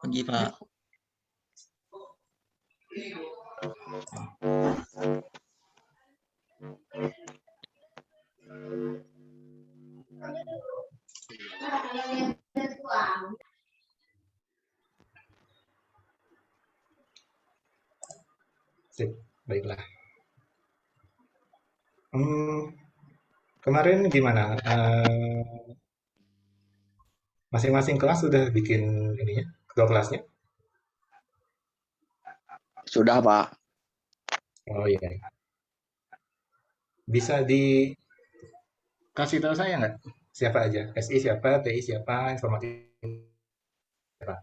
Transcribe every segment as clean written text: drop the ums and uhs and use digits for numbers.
Pagi, Pak. Sip, baiklah. Kemarin gimana? Masing-masing kelas sudah bikin ininya, ketua kelasnya? Sudah, Pak. Oh iya. Bisa dikasih tahu saya nggak? Siapa aja? SI siapa? TI siapa? Informatik siapa?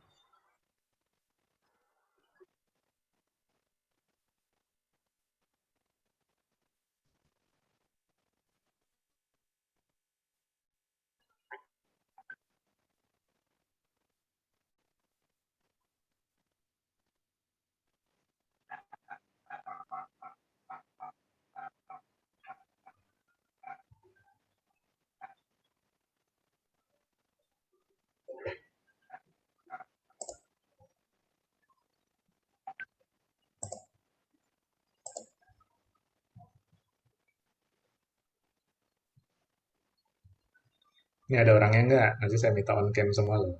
Ini ada orangnya nggak? Nanti saya minta on cam semua loh.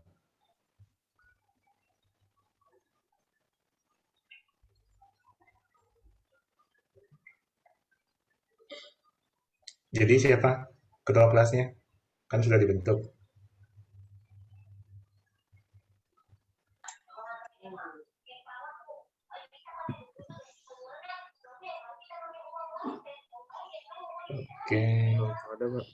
Jadi siapa ketua kelasnya? Kan sudah dibentuk. Oke. Ada, Pak.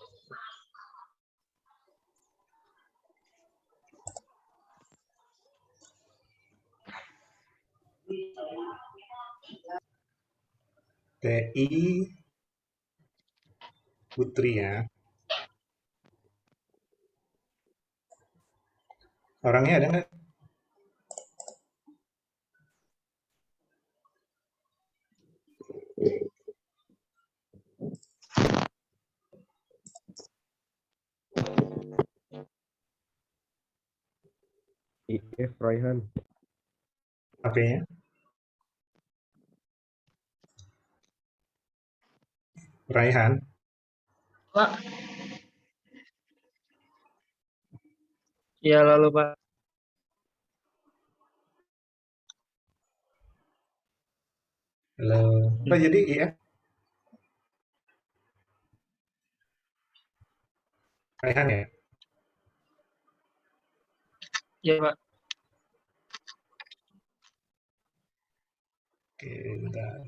TI Putri ya. Orangnya ada nggak? IF Raihan. HP-nya? Raihan? Pak. Iya lalu Pak. Halo. Apa jadi IF? Raihan ya? Iya Pak. Oke, bentar.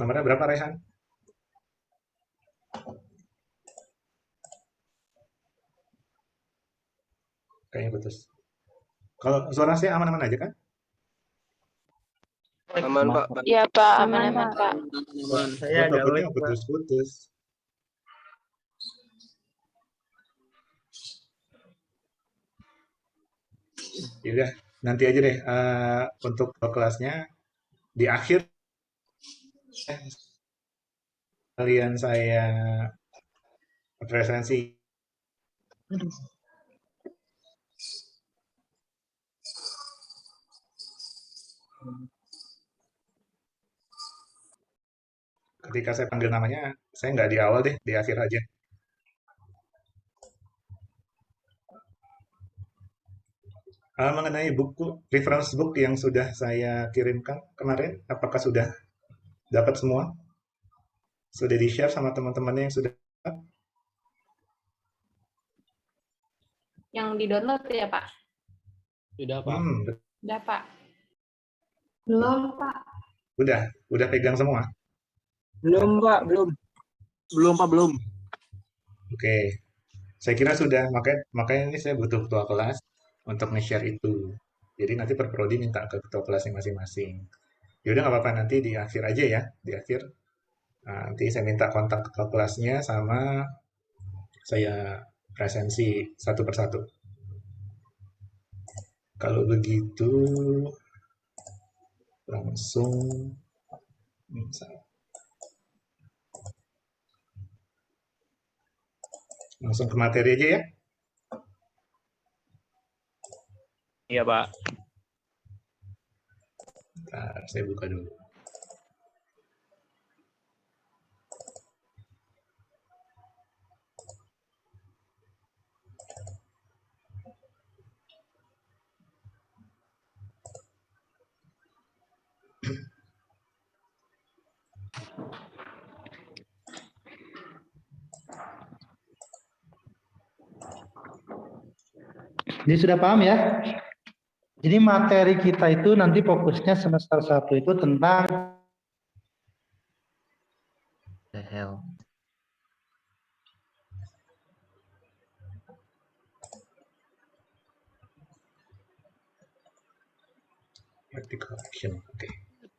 Nomornya berapa Raihan? Kayaknya putus. Kalau suara saya aman-aman aja kan? Aman, Pak. Iya Pak, aman-aman Pak. Saya agak Takutnya lag Pak. putus-putus. Yaudah, nanti aja deh untuk kelasnya di akhir kalian saya presentasi. Ketika saya panggil namanya, saya nggak di awal deh, di akhir aja. Mengenai buku, reference book yang sudah saya kirimkan kemarin, apakah sudah dapat semua? Sudah di-share sama teman-temannya yang sudah? Yang di-download ya Pak? Sudah, Pak. Udah Pak. Belum Pak. Udah pegang semua? Belum Pak, belum. Belum, Pak, belum. Oke. Saya kira sudah, makanya ini saya butuh ketua kelas untuk nge-share itu. Jadi nanti per prodi minta ke ketua kelasnya masing-masing. Yaudah nggak apa-apa, nanti di akhir aja ya, di akhir. Nanti saya minta kontak ketua kelasnya sama saya presensi satu persatu. Kalau begitu langsung langsung ke materi aja ya. Iya, Pak. Bentar, saya buka dulu. Jadi sudah paham ya? Jadi materi kita itu nanti fokusnya semester 1 itu tentang The hell. Practical action. Oke.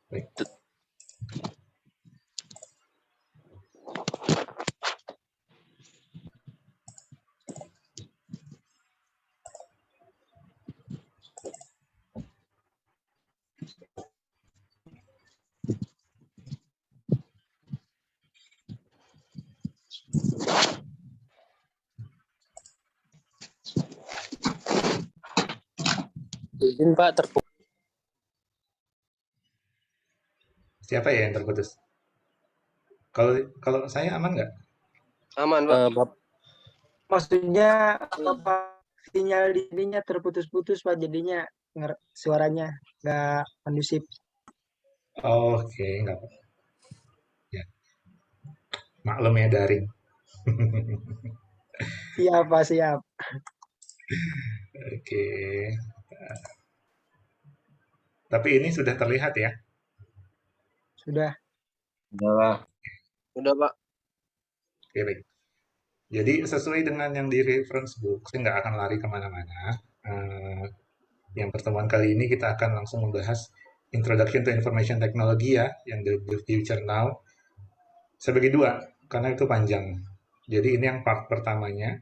Baik. Izin, Pak, terputus. Siapa ya yang terputus? Kalau kalau saya aman nggak? Aman, Pak. Maksudnya apa sinyal di ininya terputus-putus Pak, jadinya suaranya nggak kondusif. Oke, nggak apa. Ya, maklum ya daring. Siap Pak, siap. Oke. Tapi ini sudah terlihat ya. Sudah. Udah, Pak. Oke, baik. Jadi sesuai dengan yang di reference book, saya nggak akan lari kemana-mana. Yang pertemuan kali ini kita akan langsung membahas Introduction to Information Technology ya, yang the future now. Saya bagi dua, karena itu panjang. Jadi ini yang part pertamanya.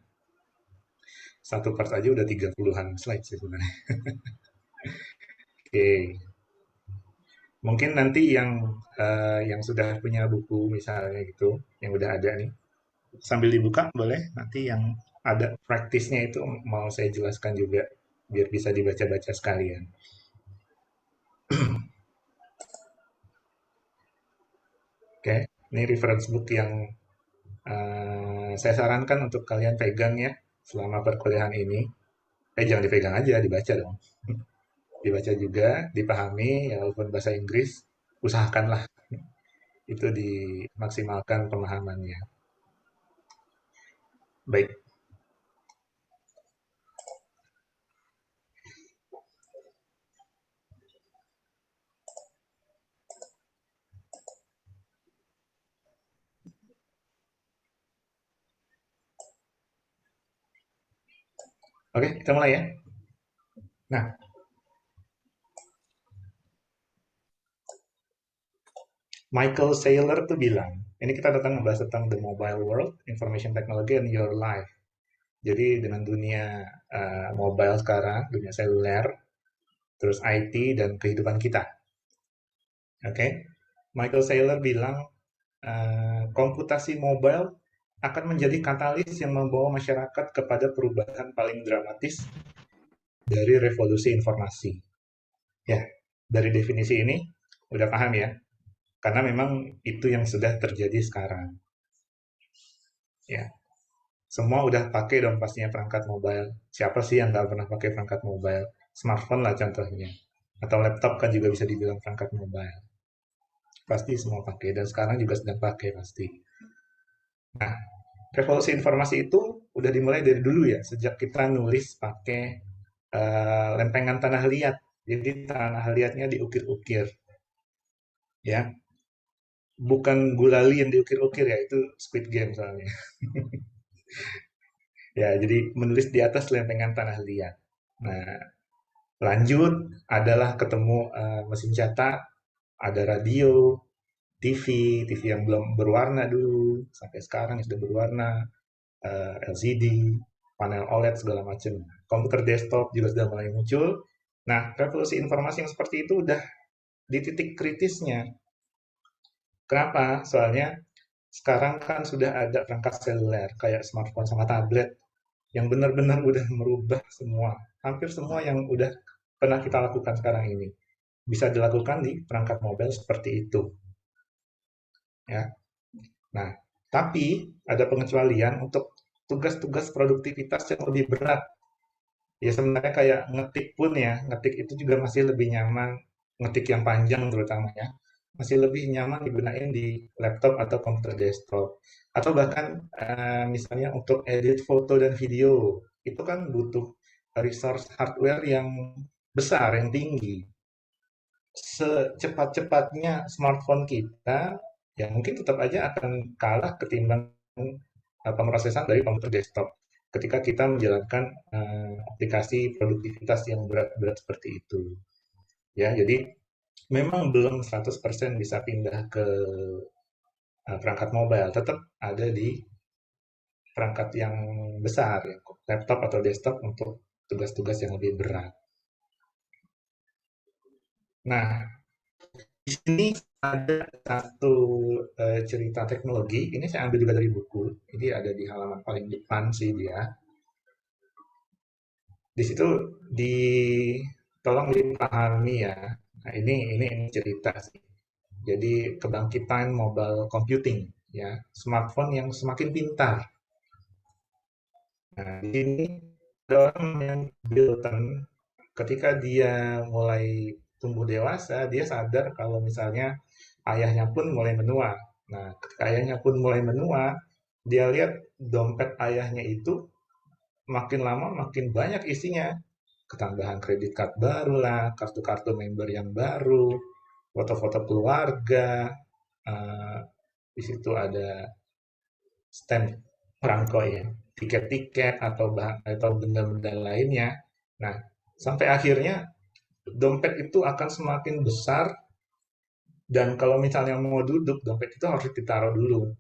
Satu part aja udah 30-an slide sih sebenarnya. Oke. Mungkin nanti yang sudah punya buku misalnya gitu, yang udah ada nih, sambil dibuka boleh. Nanti yang ada praktisnya itu mau saya jelaskan juga, biar bisa dibaca-baca sekalian. Oke, ini reference book yang saya sarankan untuk kalian pegang ya selama perkuliahan ini. Jangan dipegang aja, dibaca dong. Dibaca juga, dipahami, ya walaupun bahasa Inggris, usahakanlah itu dimaksimalkan pemahamannya. Baik. Oke, kita mulai ya. Nah, Michael Saylor tuh bilang, ini kita datang membahas tentang the mobile world, information technology and your life. Jadi dengan dunia mobile sekarang, dunia seluler, terus IT dan kehidupan kita. Oke, Michael Saylor bilang komputasi mobile akan menjadi katalis yang membawa masyarakat kepada perubahan paling dramatis dari revolusi informasi. Ya, dari definisi ini udah paham ya, karena memang itu yang sudah terjadi sekarang. Ya, semua udah pakai dong pastinya perangkat mobile. Siapa sih yang nggak pernah pakai perangkat mobile? Smartphone lah contohnya. Atau laptop kan juga bisa dibilang perangkat mobile. Pasti semua pakai, dan sekarang juga sedang pakai pasti. Nah, revolusi informasi itu udah dimulai dari dulu ya, sejak kita nulis pakai lempengan tanah liat. Jadi tanah liatnya diukir-ukir. Ya, bukan gulali yang diukir-ukir ya, itu Squid Game soalnya. Ya, jadi menulis di atas lempengan tanah liat. Nah, lanjut adalah ketemu mesin cetak, ada radio, TV, TV yang belum berwarna dulu, sampai sekarang yang sudah berwarna, LCD, panel OLED segala macam. Komputer desktop juga sudah mulai muncul. Nah, revolusi informasi yang seperti itu udah di titik kritisnya. Kenapa? Soalnya sekarang kan sudah ada perangkat seluler kayak smartphone sama tablet yang benar-benar udah merubah semua. Hampir semua yang udah pernah kita lakukan sekarang ini bisa dilakukan di perangkat mobile seperti itu. Ya. Nah, tapi ada pengecualian untuk tugas-tugas produktivitas yang lebih berat. Ya sebenarnya kayak ngetik pun ya, ngetik itu juga masih lebih nyaman, ngetik yang panjang terutama ya, masih lebih nyaman digunain di laptop atau komputer desktop. Atau bahkan misalnya untuk edit foto dan video, itu kan butuh resource hardware yang besar, yang tinggi. Secepat-cepatnya smartphone kita, ya mungkin tetap aja akan kalah ketimbang pemrosesan dari komputer desktop ketika kita menjalankan aplikasi produktivitas yang berat-berat seperti itu. Ya, jadi memang belum 100% bisa pindah ke perangkat mobile, tetap ada di perangkat yang besar, ya, laptop atau desktop untuk tugas-tugas yang lebih berat. Nah, di sini ada satu cerita teknologi, ini saya ambil juga dari buku, ini ada di halaman paling depan sih dia. Di situ tolong dipahami ya. Nah, ini cerita sih. Jadi kebangkitan mobile computing ya, smartphone yang semakin pintar. Nah, di sini ada orang yang Bilton ketika dia mulai tumbuh dewasa, dia sadar kalau misalnya ayahnya pun mulai menua. Nah, ketika ayahnya pun mulai menua, dia lihat dompet ayahnya itu makin lama makin banyak isinya. Ketambahan kredit card baru lah, kartu-kartu member yang baru, foto-foto keluarga, di situ ada stamp perangko ya, tiket-tiket atau benda-benda lainnya. Nah, sampai akhirnya dompet itu akan semakin besar dan kalau misalnya mau duduk, dompet itu harus ditaruh dulu.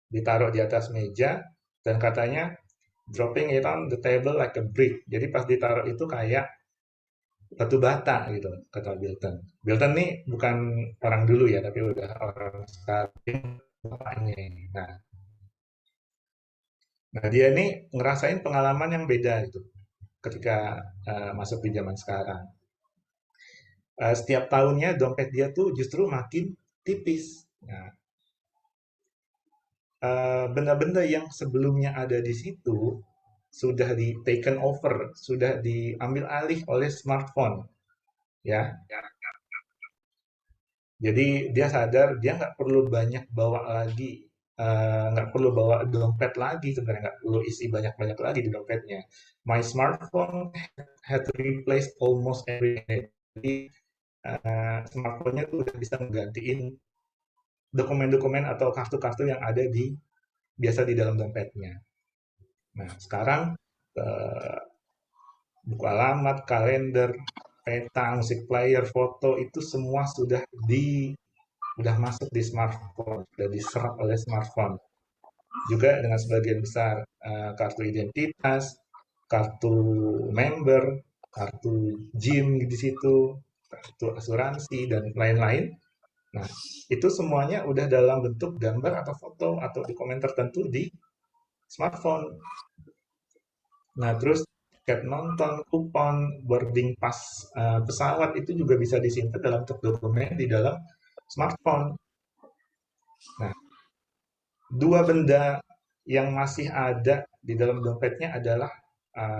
Ditaruh di atas meja dan katanya dropping it on the table like a brick. Jadi pas ditaruh itu kayak batu bata gitu, kata Bilton. Bilton nih bukan orang dulu ya, tapi udah orang sekarang bapaknya ini. Nah, dia ini ngerasain pengalaman yang beda itu ketika masuk di zaman sekarang. Setiap tahunnya dompet dia tuh justru makin tipis. Nah, benda-benda yang sebelumnya ada di situ sudah di taken over, sudah diambil alih oleh smartphone, ya. Jadi dia sadar dia nggak perlu banyak bawa lagi, nggak perlu bawa dompet lagi sebenarnya, nggak perlu isi banyak-banyak lagi di dompetnya. My smartphone had replaced almost everything. Jadi smartphone-nya tuh udah bisa menggantiin dokumen-dokumen atau kartu-kartu yang ada biasa di dalam dompetnya. Nah, sekarang buku alamat, kalender, peta, musik player, foto itu semua sudah masuk di smartphone, sudah diserap oleh smartphone. Juga dengan sebagian besar kartu identitas, kartu member, kartu gym di situ, kartu asuransi dan lain-lain. Nah, itu semuanya udah dalam bentuk gambar atau foto atau dokumen tertentu di smartphone. Nah, terus tiket nonton, kupon, boarding pass pesawat itu juga bisa disimpan dalam bentuk dokumen di dalam smartphone. Nah, dua benda yang masih ada di dalam dompetnya adalah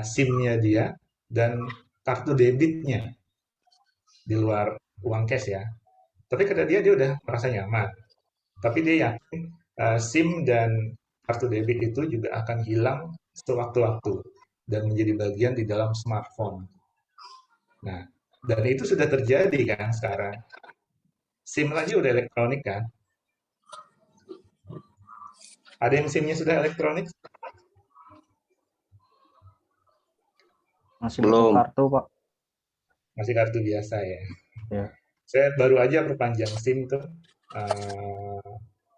SIM-nya dia dan kartu debitnya di luar uang cash ya. Tapi kata dia udah merasa nyaman. Tapi dia yakin SIM dan kartu debit itu juga akan hilang sewaktu-waktu dan menjadi bagian di dalam smartphone. Nah, dan itu sudah terjadi kan sekarang. SIM aja udah elektronik kan. Ada yang SIM-nya sudah elektronik? Masih Belum. butuh kartu, Pak. Masih kartu biasa ya. Ya. Saya baru aja perpanjang SIM tuh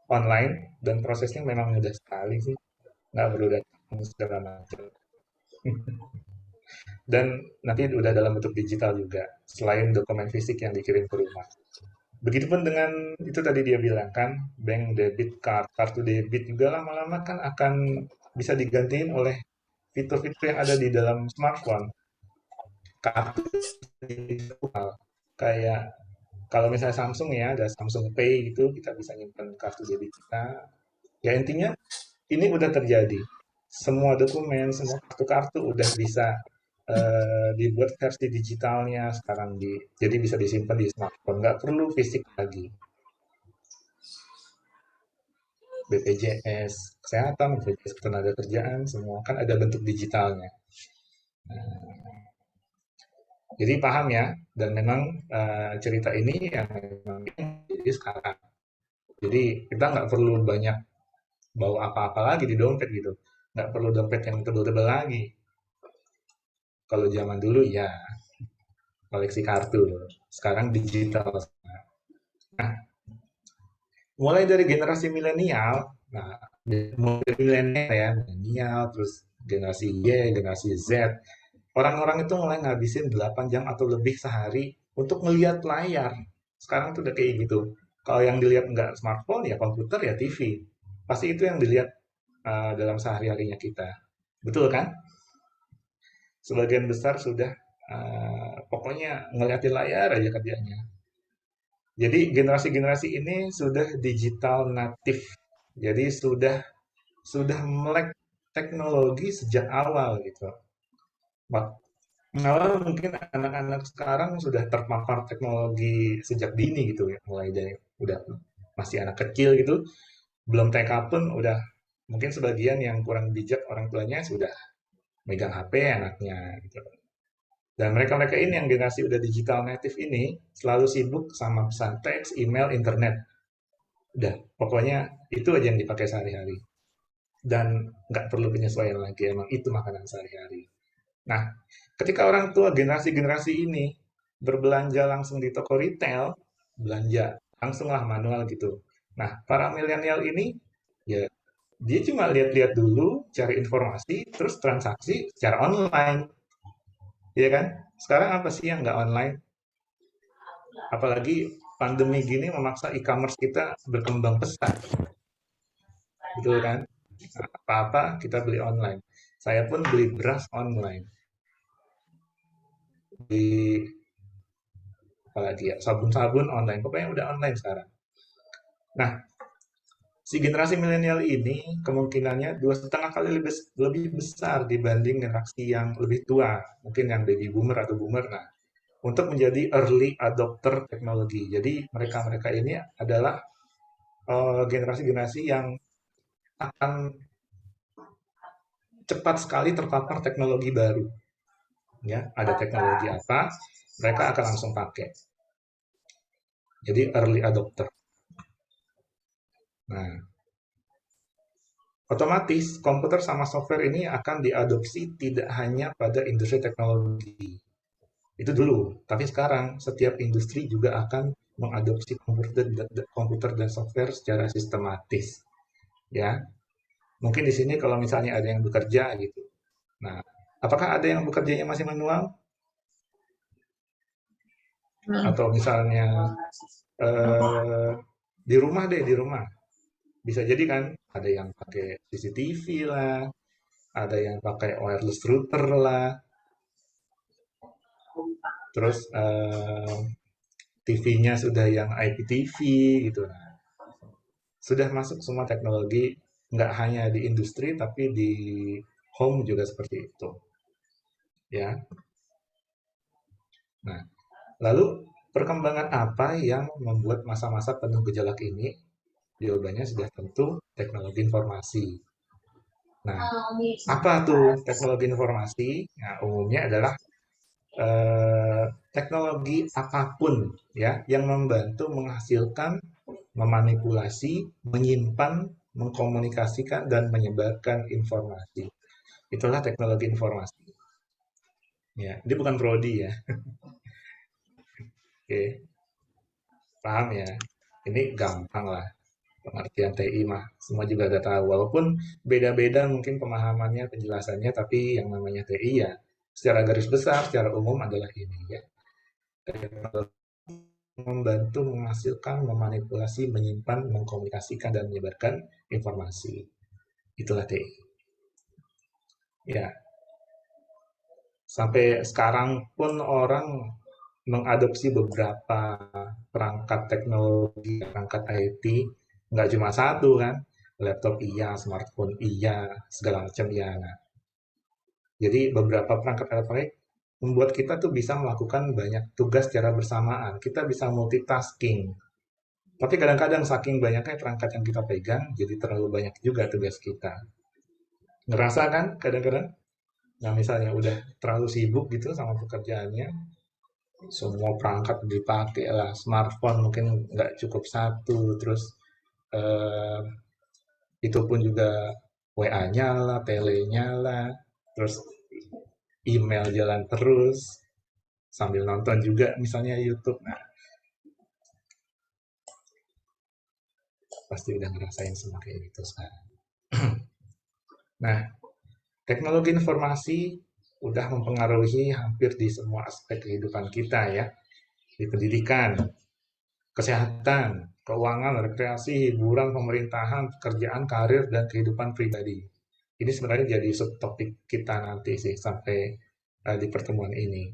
online dan prosesnya memang mudah sekali sih. Nggak perlu datang segala macam. Dan nanti udah dalam bentuk digital juga, selain dokumen fisik yang dikirim ke rumah. Begitupun dengan itu tadi dia bilang kan, bank debit card, kartu debit juga lama-lama kan akan bisa digantiin oleh fitur-fitur yang ada di dalam smartphone. Kartu digital. Kayak kalau misalnya Samsung ya, ada Samsung Pay gitu, kita bisa nyimpan kartu debit kita. Ya intinya ini udah terjadi. Semua dokumen, semua kartu-kartu udah bisa dibuat versi digitalnya sekarang jadi bisa disimpan di smartphone, nggak perlu fisik lagi. BPJS kesehatan, BPJS ketenaga kerjaan, semua kan ada bentuk digitalnya. Jadi paham ya, dan memang cerita ini yang memang jadi sekarang. Jadi kita nggak perlu banyak bawa apa-apa lagi di dompet gitu, nggak perlu dompet yang tebel-tebel lagi. Kalau zaman dulu ya koleksi kartu, sekarang digital. Nah, mulai dari generasi milenial, nah mulai dari milenial, terus generasi Y, generasi Z, orang-orang itu mulai ngabisin 8 jam atau lebih sehari untuk melihat layar. Sekarang tuh udah kayak gitu. Kalau yang dilihat nggak smartphone, ya komputer, ya TV. Pasti itu yang dilihat dalam sehari-harinya kita. Betul kan? Sebagian besar sudah pokoknya ngeliatin layar aja kerjanya. Jadi generasi-generasi ini sudah digital native. Jadi sudah melek teknologi sejak awal gitu. Malah mungkin anak-anak sekarang sudah terpapar teknologi sejak dini gitu ya, mulai dari udah masih anak kecil gitu, belum TK pun udah mungkin sebagian yang kurang bijak orang tuanya sudah megang HP anaknya gitu. Dan mereka-mereka ini yang generasi udah digital native ini selalu sibuk sama pesan teks, email, internet. Udah, pokoknya itu aja yang dipakai sehari-hari. Dan nggak perlu penyesuaian lagi, emang itu makanan sehari-hari. Nah, ketika orang tua generasi-generasi ini berbelanja langsung di toko retail, belanja langsunglah manual gitu. Nah, para milenial ini ya dia cuma lihat-lihat dulu, cari informasi, terus transaksi secara online. Iya kan? Sekarang apa sih yang nggak online? Apalagi pandemi gini memaksa e-commerce kita berkembang pesat. Betul kan? Nah, apa-apa kita beli online. Saya pun beli beras online. Di apalagi ya, sabun-sabun online. Pokoknya udah online sekarang. Nah, si generasi milenial ini kemungkinannya 2,5 kali lebih besar dibanding generasi yang lebih tua, mungkin yang baby boomer atau boomer. Nah, untuk menjadi early adopter teknologi. Jadi mereka-mereka ini adalah generasi-generasi yang akan cepat sekali terpapar teknologi baru. Ya, ada teknologi apa, mereka akan langsung pakai. Jadi early adopter. Nah, otomatis komputer sama software ini akan diadopsi tidak hanya pada industri teknologi. Itu dulu, tapi sekarang setiap industri juga akan mengadopsi komputer dan software secara sistematis. Ya, mungkin di sini kalau misalnya ada yang bekerja gitu. Nah, apakah ada yang bekerjanya masih manual? Atau misalnya di rumah deh, di rumah. Bisa jadi kan ada yang pakai CCTV lah, ada yang pakai wireless router lah, terus TV-nya sudah yang IPTV gitu. Nah, sudah masuk semua teknologi, nggak hanya di industri tapi di home juga seperti itu. Ya. Nah, lalu perkembangan apa yang membuat masa-masa penuh gejolak ini? Jawabannya sudah tentu teknologi informasi. Nah, apa tuh teknologi informasi? Nah, umumnya adalah teknologi apapun ya yang membantu menghasilkan, memanipulasi, menyimpan, mengkomunikasikan dan menyebarkan informasi. Itulah teknologi informasi. Ya, dia bukan prodi ya. Oke, paham ya. Ini gampang lah. Pengertian TI mah semua juga udah tahu. Walaupun beda-beda mungkin pemahamannya, penjelasannya, tapi yang namanya TI ya secara garis besar, secara umum adalah ini ya. Membantu menghasilkan, memanipulasi, menyimpan, mengkomunikasikan, dan menyebarkan informasi. Itulah TI. Ya, sampai sekarang pun orang mengadopsi beberapa perangkat teknologi, perangkat IT, nggak cuma satu kan, laptop iya, smartphone iya, segala macam iya. Nah, jadi beberapa perangkat elektronik membuat kita tuh bisa melakukan banyak tugas secara bersamaan. Kita bisa multitasking. Tapi kadang-kadang saking banyaknya perangkat yang kita pegang, jadi terlalu banyak juga tugas kita. Ngerasa kan kadang-kadang? Nah, misalnya udah terlalu sibuk gitu sama pekerjaannya, semua perangkat dipakai lah, smartphone mungkin nggak cukup satu, terus eh, itu pun juga WA-nya lah, telenya lah, terus email jalan terus, sambil nonton juga misalnya YouTube. Nah, pasti udah ngerasain semua kayak gitu sekarang. Nah, teknologi informasi udah mempengaruhi hampir di semua aspek kehidupan kita ya, di pendidikan, kesehatan, keuangan, rekreasi, hiburan, pemerintahan, pekerjaan, karir, dan kehidupan pribadi. Ini sebenarnya jadi subtopik kita nanti sih sampai di pertemuan ini.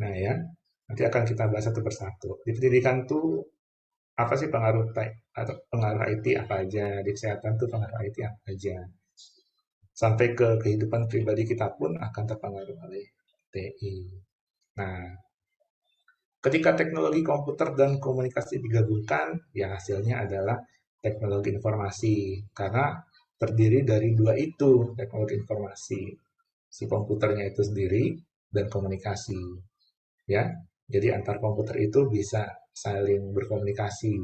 Nah ya, nanti akan kita bahas satu persatu. Di pendidikan tuh apa sih pengaruh atau pengaruh IT apa aja? Di kesehatan tuh pengaruh IT apa aja? Sampai ke kehidupan pribadi kita pun akan terpengaruh oleh TI. Nah, ketika teknologi komputer dan komunikasi digabungkan, ya hasilnya adalah teknologi informasi. Karena terdiri dari dua itu, teknologi informasi. Si komputernya itu sendiri dan komunikasi. Ya, jadi antar komputer itu bisa saling berkomunikasi,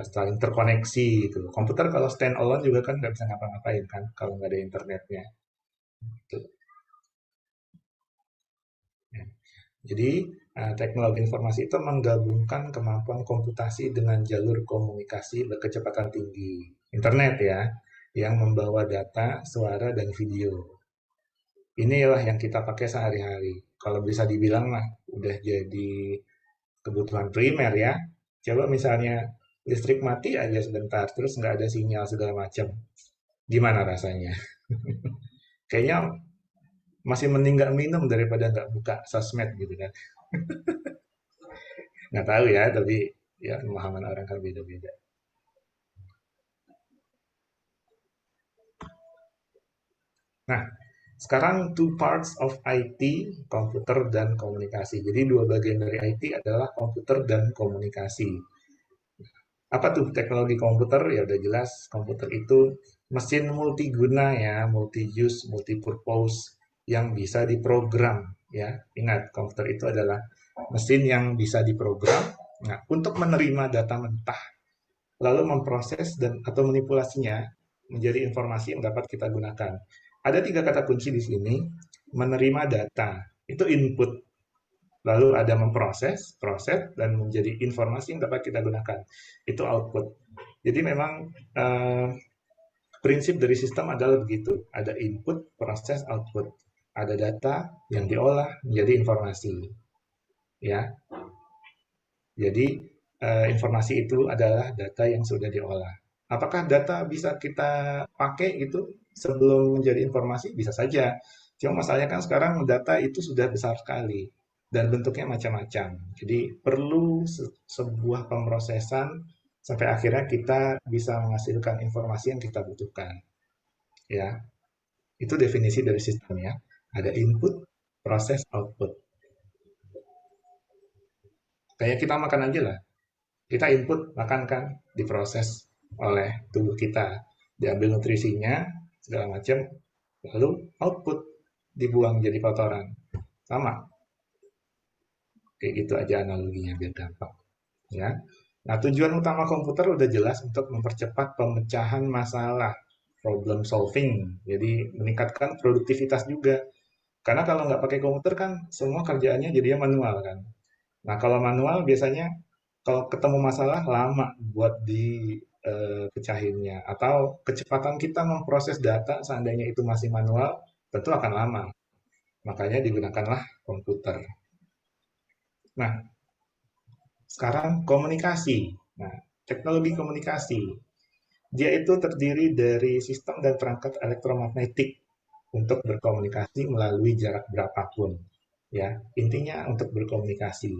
saling terkoneksi gitu. Komputer kalau stand alone juga kan nggak bisa ngapa-ngapain kan kalau nggak ada internetnya. Gitu. Ya. Jadi teknologi informasi itu menggabungkan kemampuan komputasi dengan jalur komunikasi berkecepatan tinggi, internet ya, yang membawa data, suara, dan video. Inilah yang kita pakai sehari-hari. Kalau bisa dibilang lah, udah jadi kebutuhan primer ya. Coba misalnya listrik mati aja sebentar, terus nggak ada sinyal segala macam. Gimana rasanya? Kayaknya masih mending nggak minum daripada nggak buka sosmed gitu kan. Nggak tahu ya, tapi ya pemahaman orang kan beda-beda. Nah, sekarang two parts of IT, komputer dan komunikasi. Jadi dua bagian dari IT adalah komputer dan komunikasi. Apa tuh teknologi komputer? Ya udah jelas, komputer itu mesin multiguna ya, multi-use, multi-purpose yang bisa diprogram ya. Ingat, komputer itu adalah mesin yang bisa diprogram untuk menerima data mentah, lalu memproses dan atau manipulasinya menjadi informasi yang dapat kita gunakan. Ada tiga kata kunci di sini. Menerima data, itu input. Lalu ada memproses, proses, dan menjadi informasi yang dapat kita gunakan. Itu output. Jadi memang prinsip dari sistem adalah begitu. Ada input, proses, output. Ada data yang diolah menjadi informasi. Ya. Jadi informasi itu adalah data yang sudah diolah. Apakah data bisa kita pakai gitu sebelum menjadi informasi? Bisa saja. Cuma masalahnya kan sekarang data itu sudah besar sekali dan bentuknya macam-macam. Jadi perlu sebuah pemrosesan sampai akhirnya kita bisa menghasilkan informasi yang kita butuhkan. Ya, itu definisi dari sistemnya. Ada input, proses, output. Kayak kita makan aja lah. Kita input, makan kan, diproses oleh tubuh kita. Diambil nutrisinya, segala macam, lalu output, dibuang jadi kotoran. Sama. Kayak gitu aja analoginya biar gampang. Ya. Nah, tujuan utama komputer udah jelas untuk mempercepat pemecahan masalah, problem solving. Jadi meningkatkan produktivitas juga. Karena kalau nggak pakai komputer kan semua kerjaannya jadinya manual kan. Nah, kalau manual biasanya kalau ketemu masalah lama buat dipecahinnya atau kecepatan kita memproses data seandainya itu masih manual tentu akan lama. Makanya digunakanlah komputer. Nah, sekarang komunikasi. Nah, teknologi komunikasi. Dia itu terdiri dari sistem dan perangkat elektromagnetik untuk berkomunikasi melalui jarak berapapun. Ya, intinya untuk berkomunikasi.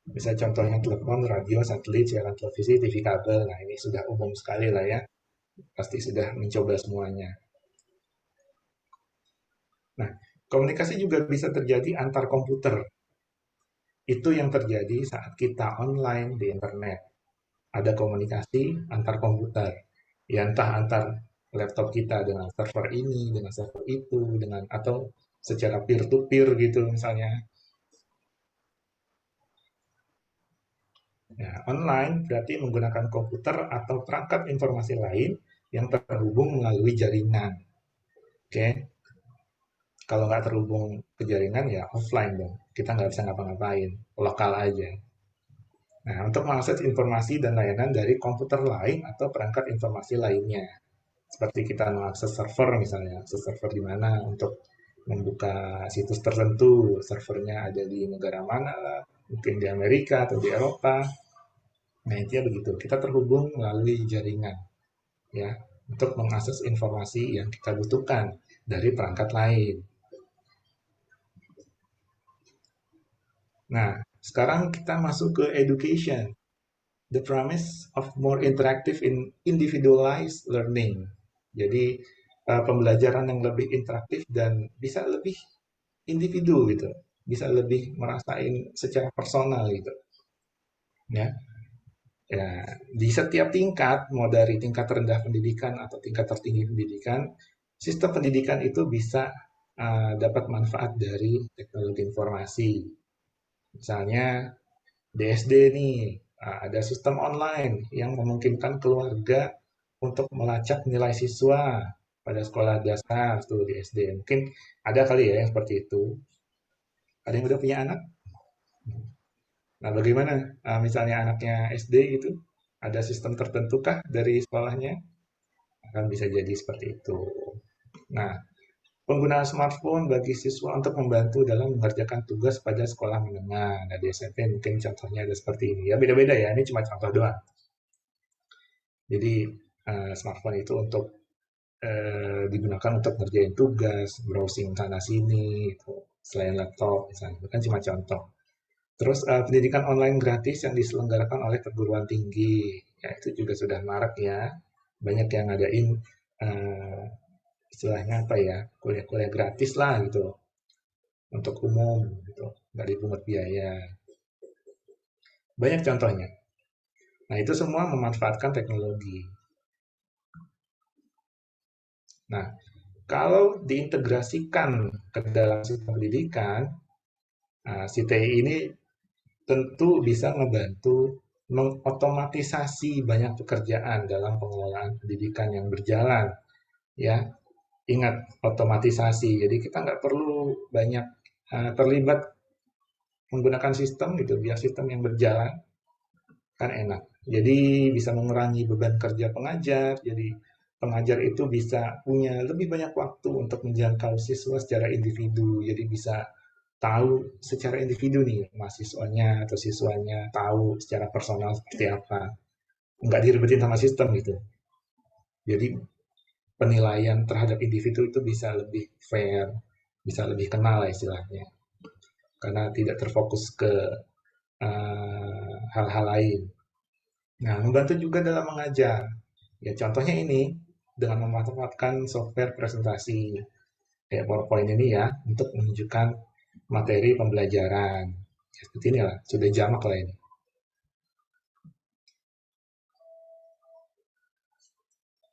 Bisa contohnya telepon, radio, satelit, siaran televisi, TV kabel. Nah, ini sudah umum sekali lah ya. Pasti sudah mencoba semuanya. Nah, komunikasi juga bisa terjadi antar komputer. Itu yang terjadi saat kita online di internet. Ada komunikasi antar komputer. Ya entah antar laptop kita dengan server ini, dengan server itu, dengan atau secara peer to peer gitu misalnya. Ya, online berarti menggunakan komputer atau perangkat informasi lain yang terhubung melalui jaringan. Oke, kalau nggak terhubung ke jaringan ya offline dong. Kita nggak bisa ngapa-ngapain, lokal aja. Nah, untuk mengakses informasi dan layanan dari komputer lain atau perangkat informasi lainnya. Seperti kita mengakses server misalnya, akses server di mana untuk membuka situs tertentu, servernya ada di negara mana lah, mungkin di Amerika atau di Eropa. Nah, intinya begitu. Kita terhubung melalui jaringan, ya, untuk mengakses informasi yang kita butuhkan dari perangkat lain. Nah, sekarang kita masuk ke education. The promise of more interactive in individualized learning. Jadi, pembelajaran yang lebih interaktif dan bisa lebih individu gitu. Bisa lebih merasain secara personal gitu. Ya. Ya, di setiap tingkat, mau dari tingkat rendah pendidikan atau tingkat tertinggi pendidikan, sistem pendidikan itu bisa dapat manfaat dari teknologi informasi. Misalnya di SD nih, ada sistem online yang memungkinkan keluarga untuk melacak nilai siswa pada sekolah dasar tuh di SD. Mungkin ada kali ya yang seperti itu. Ada yang udah punya anak? Nah, bagaimana misalnya anaknya SD gitu? Ada sistem tertentukah dari sekolahnya? Akan bisa jadi seperti itu. Nah, penggunaan smartphone bagi siswa untuk membantu dalam mengerjakan tugas pada sekolah menengah. Nah, di SMP mungkin contohnya ada seperti ini. Ya, beda-beda ya, ini cuma contoh doang. Jadi, smartphone itu untuk digunakan untuk ngerjain tugas, browsing sana-sini, itu selain laptop misalnya. Itu kan cuma contoh. Terus pendidikan online gratis yang diselenggarakan oleh perguruan tinggi, ya itu juga sudah marak ya. Banyak yang ngadain istilahnya apa ya, kuliah-kuliah gratis lah gitu untuk umum gitu, nggak dipungut biaya. Banyak contohnya. Nah itu semua memanfaatkan teknologi. Nah kalau diintegrasikan ke dalam sistem pendidikan, si TI ini tentu bisa membantu mengotomatisasi banyak pekerjaan dalam pengelolaan pendidikan yang berjalan. Ya, ingat otomatisasi. Jadi kita nggak perlu banyak terlibat menggunakan sistem gitu, biar sistem yang berjalan kan enak. Jadi bisa mengurangi beban kerja pengajar. Jadi pengajar itu bisa punya lebih banyak waktu untuk menjangkau siswa secara individu. Jadi bisa tahu secara individu nih mahasiswanya atau siswanya, tahu secara personal seperti apa. Nggak diribetin sama sistem gitu. Jadi penilaian terhadap individu itu bisa lebih fair, bisa lebih kenal lah istilahnya. Karena tidak terfokus ke hal-hal lain. Nah, membantu juga dalam mengajar. Ya, contohnya ini, dengan memanfaatkan software presentasi kayak PowerPoint ini ya, untuk menunjukkan materi pembelajaran. Ya, seperti inilah, sudah jamak lah ini.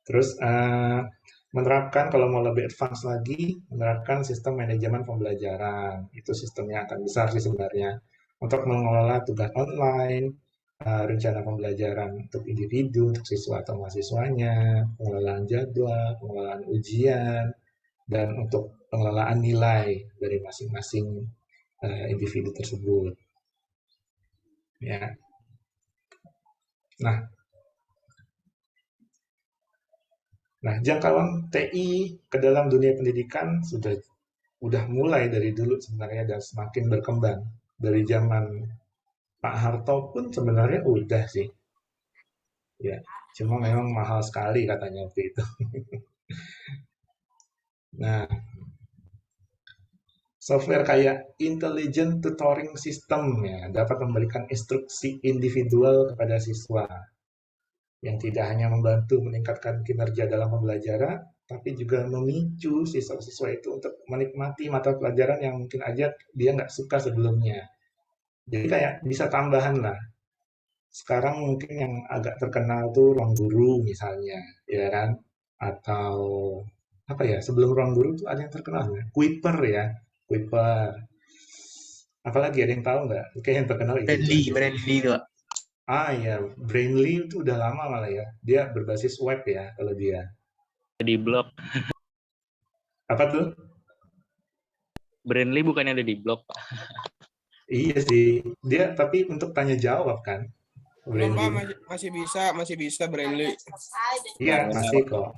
Terus menerapkan kalau mau lebih advance lagi, menerapkan sistem manajemen pembelajaran. Itu sistemnya akan besar sih sebenarnya. Untuk mengelola tugas online, rencana pembelajaran untuk individu, untuk siswa atau mahasiswanya, pengelolaan jadwal, pengelolaan ujian, dan untuk pengelolaan nilai dari masing-masing individu tersebut. Ya. Nah, jangkauan TI ke dalam dunia pendidikan udah mulai dari dulu sebenarnya dan semakin berkembang. Dari zaman Pak Harto pun sebenarnya udah sih. Ya, cuma memang mahal sekali katanya waktu itu. Nah, software kayak Intelligent Tutoring System ya dapat memberikan instruksi individual kepada siswa yang tidak hanya membantu meningkatkan kinerja dalam pembelajaran, tapi juga memicu siswa-siswa itu untuk menikmati mata pelajaran yang mungkin aja dia nggak suka sebelumnya. Jadi kayak bisa tambahan lah. Sekarang mungkin yang agak terkenal tuh Ruang Guru misalnya, ya kan? Atau apa ya? Sebelum Ruang Guru tuh ada yang terkenal ya? Kuiper ya, Kuiper. Apalagi ada yang tahu nggak? Kayak yang terkenal itu aja sih. Brandly itu, Pak. Ah ya, Brainly itu udah lama malah ya. Dia berbasis web ya kalau dia. Di blog. Apa tuh? Brandly bukannya ada di blog, Pak. Iya sih. Dia tapi untuk tanya jawab kan. Belum Pak, Brainly. masih bisa Brandly. Iya, masih kok.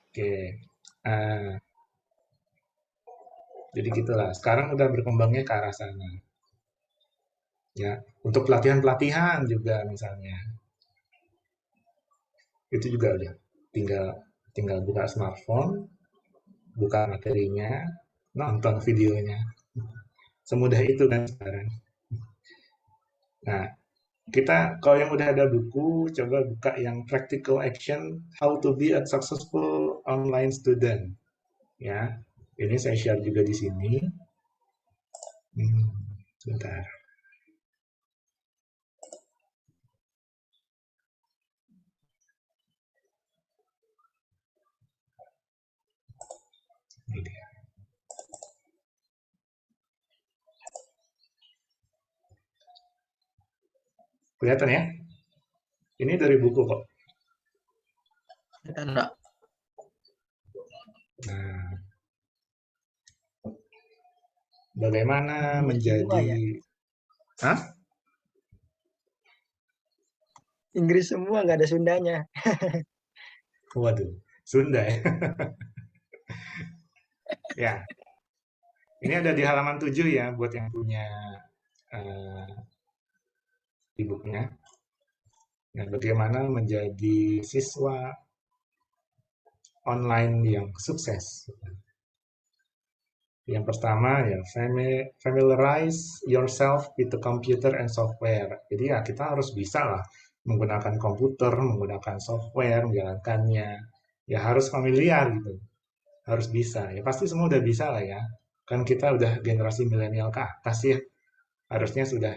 Oke. Jadi gitulah. Sekarang udah berkembangnya ke arah sana. Ya, untuk pelatihan-pelatihan juga misalnya. Itu juga udah tinggal buka smartphone, buka materinya, nonton videonya. Semudah itu kan sekarang. Nah, kita kalau yang udah ada buku, coba buka yang Practical Action How to be a Successful Online Student. Ya, ini saya share juga di sini. Sebentar. Ini dia. Kelihatan ya? Ini dari buku kok. Enggak. Nah, bagaimana Semua menjadi... ya? Hah? Inggris semua nggak ada Sundanya. Waduh, Sunda ya. Ya, ini ada di halaman 7 ya buat yang punya e-booknya. Nah, bagaimana menjadi siswa online yang sukses. Yang pertama ya familiarize yourself with the computer and software. Jadi ya kita harus bisa lah menggunakan komputer, menggunakan software, menjalankannya. Ya harus familiar gitu. Harus bisa. Ya pasti semua udah bisa lah ya. Kan kita udah generasi milenial ke atas ya. Harusnya sudah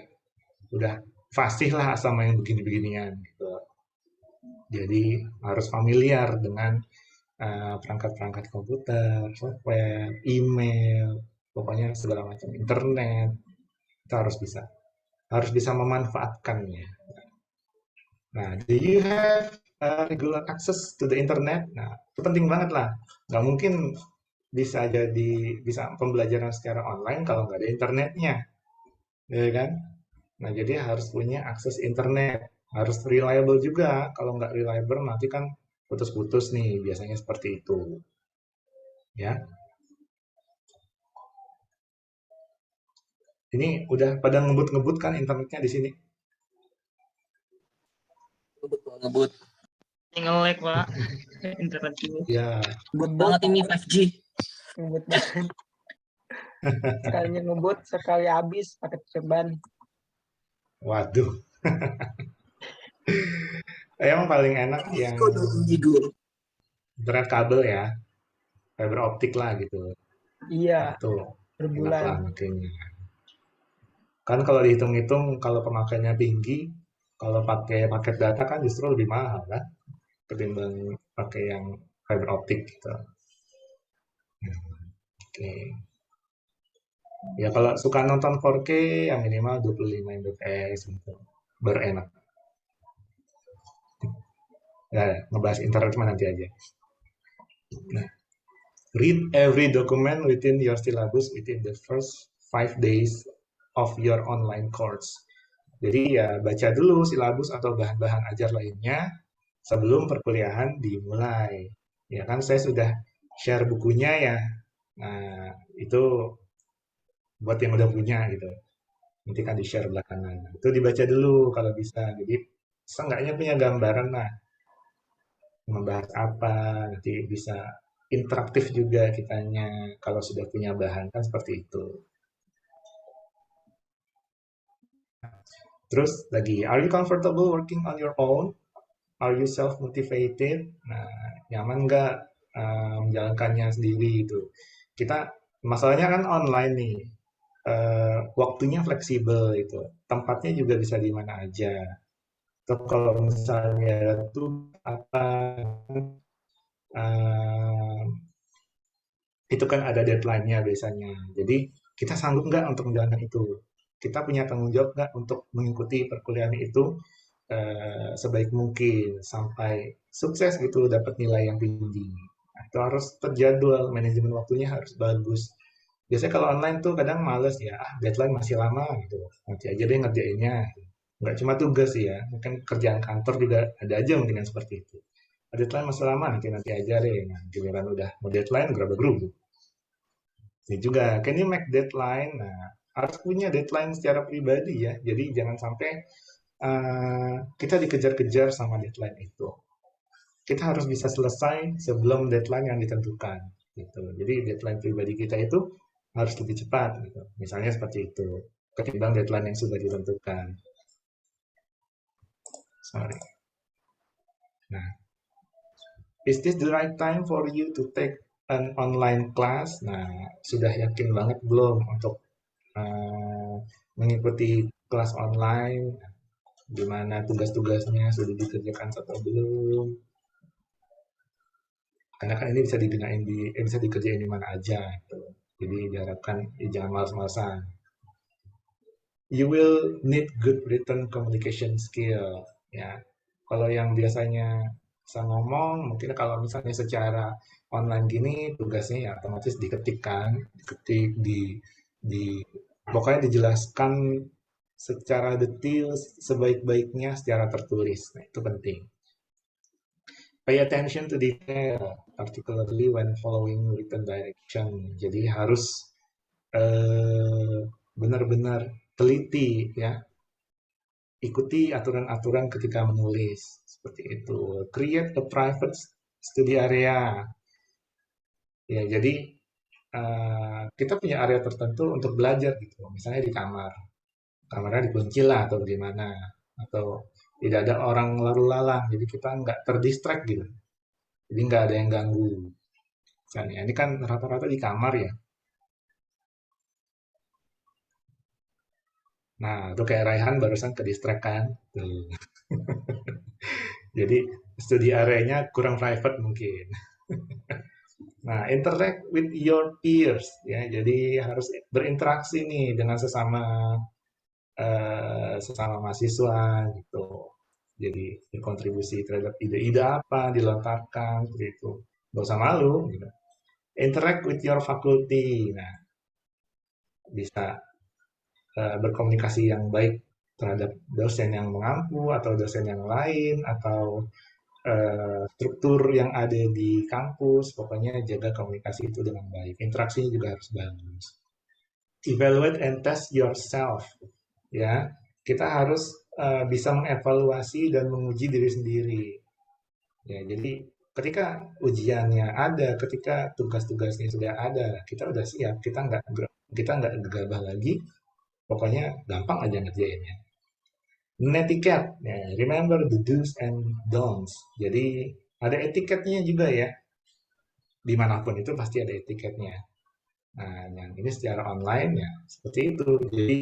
fasih lah sama yang begini-beginian gitu. Jadi harus familiar dengan perangkat-perangkat komputer, software, email, pokoknya segala macam internet. Kita harus bisa memanfaatkannya. Nah, do you have regular access to the internet? Nah, itu penting banget lah. Nggak mungkin bisa pembelajaran secara online kalau nggak ada internetnya, ya kan? Nah, jadi harus punya akses internet, harus reliable juga. Kalau nggak reliable nanti kan putus-putus nih, biasanya seperti itu. Ya. Ini udah pada ngebut-ngebut kan internetnya di sini? Ngebut. Nge-lag, Pak. Internet dulu. Ya. Ngebut banget ini 5G. Ngebut banget. Sekalinya ngebut, sekali habis pakai ceban. Waduh. Emang paling enak yang internet kabel ya. Fiber optik lah gitu. Iya, Tuh. berbulan. Enak lah makanya. Kan kalau dihitung-hitung kalau pemakaiannya tinggi, kalau pakai paket data kan justru lebih mahal kan ketimbang pakai yang fiber optik gitu. Oke. Ya kalau suka nonton 4K yang minimal 25 Mbps gitu. Baru enak. Ya, ngebahas internet cuma nanti aja. Nah, read every document within your syllabus within the first 5 days of your online course. Jadi ya baca dulu silabus atau bahan-bahan ajar lainnya sebelum perkuliahan dimulai. Ya kan saya sudah share bukunya ya. Nah, itu buat yang udah punya gitu. Nanti kan di-share belakangan. Itu dibaca dulu kalau bisa. Jadi seenggaknya punya gambaran lah membahas apa, nanti bisa interaktif juga kitanya kalau sudah punya bahan kan seperti itu. Terus lagi, are you comfortable working on your own? Are you self-motivated? Nah, nyaman nggak menjalankannya sendiri itu? Kita, masalahnya kan online nih, waktunya fleksibel itu, tempatnya juga bisa di mana aja. Atau kalau misalnya tuh apa, eh, itu kan ada deadline-nya biasanya. Jadi kita sanggup nggak untuk menjalankan itu? Kita punya tanggung jawab nggak untuk mengikuti perkuliahan itu sebaik mungkin sampai sukses gitu dapat nilai yang tinggi. Nah, itu harus terjadwal, manajemen waktunya harus bagus. Biasanya kalau online tuh kadang males ya, deadline masih lama gitu. Nanti aja deh ngerjainnya. Nggak cuma tugas sih ya, mungkin kerjaan kantor juga ada aja mungkin yang seperti itu. Deadline masih lama, nanti aja deh. Nah, giliran udah mau deadline, gerabak-gerubuk. Ini juga, can you make deadline? Nah, harus punya deadline secara pribadi ya. Jadi jangan sampai kita dikejar-kejar sama deadline itu. Kita harus bisa selesai sebelum deadline yang ditentukan. Gitu. Jadi deadline pribadi kita itu harus lebih cepat. Gitu. Misalnya seperti itu. Ketimbang deadline yang sudah ditentukan. Sorry. Nah, is this the right time for you to take an online class? Nah, sudah yakin banget belum untuk mengikuti kelas online? Gimana tugas-tugasnya sudah dikerjakan atau belum? Karena kan ini bisa dikerjain di mana aja gitu. Jadi diharapkan jangan malas-malasan. You will need good written communication skill ya. Kalau yang biasanya bisa ngomong, mungkin kalau misalnya secara online gini tugasnya ya otomatis diketik pokoknya dijelaskan secara detail sebaik-baiknya secara tertulis. Nah, itu penting. Pay attention to detail, particularly when following written direction. Jadi harus benar-benar teliti ya. Ikuti aturan-aturan ketika menulis seperti itu. Create a private study area. Ya, jadi kita punya area tertentu untuk belajar gitu. Misalnya di kamar. Kamarnya dikunci lah atau gimana. Atau tidak ada orang lalu lalang. Jadi kita nggak terdistract gitu. Jadi nggak ada yang ganggu. Misalnya, ini kan rata-rata di kamar ya. Nah, itu kayak Raihan barusan ke distract kan. Tuh. Jadi studi areanya kurang private mungkin. Nah, interact with your peers ya. Jadi harus berinteraksi nih dengan sesama mahasiswa gitu. Jadi berkontribusi terhadap ide-ide apa dilontarkan seperti itu. Gak usah malu. Gitu. Interact with your faculty. Nah, bisa berkomunikasi yang baik terhadap dosen yang mengampu atau dosen yang lain atau struktur yang ada di kampus, pokoknya jaga komunikasi itu dengan baik. Interaksinya juga harus bagus. Evaluate and test yourself, ya. Kita harus bisa mengevaluasi dan menguji diri sendiri. Ya, jadi ketika ujiannya ada, ketika tugas-tugasnya sudah ada, kita udah siap, kita nggak gegabah lagi, pokoknya gampang aja ngerjainnya. Netiquette, ya, remember the do's and don'ts. Jadi ada etiketnya juga ya. Dimanapun itu pasti ada etiketnya. Nah, yang ini secara online ya seperti itu. Jadi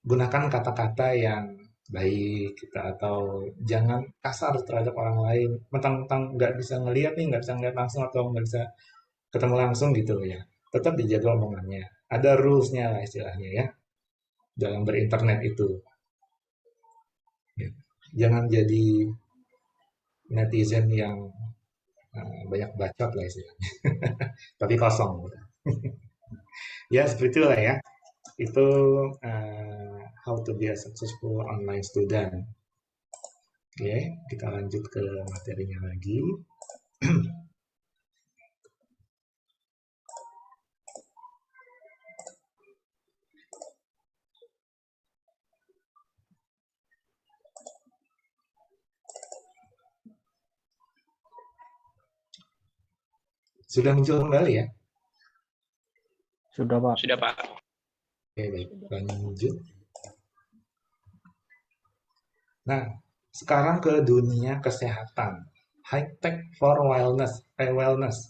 gunakan kata-kata yang baik kita atau jangan kasar terhadap orang lain. Mentang-mentang nggak bisa ngelihat nih, nggak bisa ngeliat langsung atau nggak bisa ketemu langsung gitu ya. Tetap dijaga omongannya. Ada rules-nya lah istilahnya ya. Dalam berinternet itu. Ya. Jangan jadi netizen yang banyak bacot lah istilahnya, tapi kosong. Ya seperti itulah ya. Itu how to be a successful online student. Oke, kita lanjut ke materinya lagi. Sudah muncul kembali ya? Sudah, Pak. Sudah, Pak. Oke, baik. Lanjut. Nah, sekarang ke dunia kesehatan. High tech for wellness.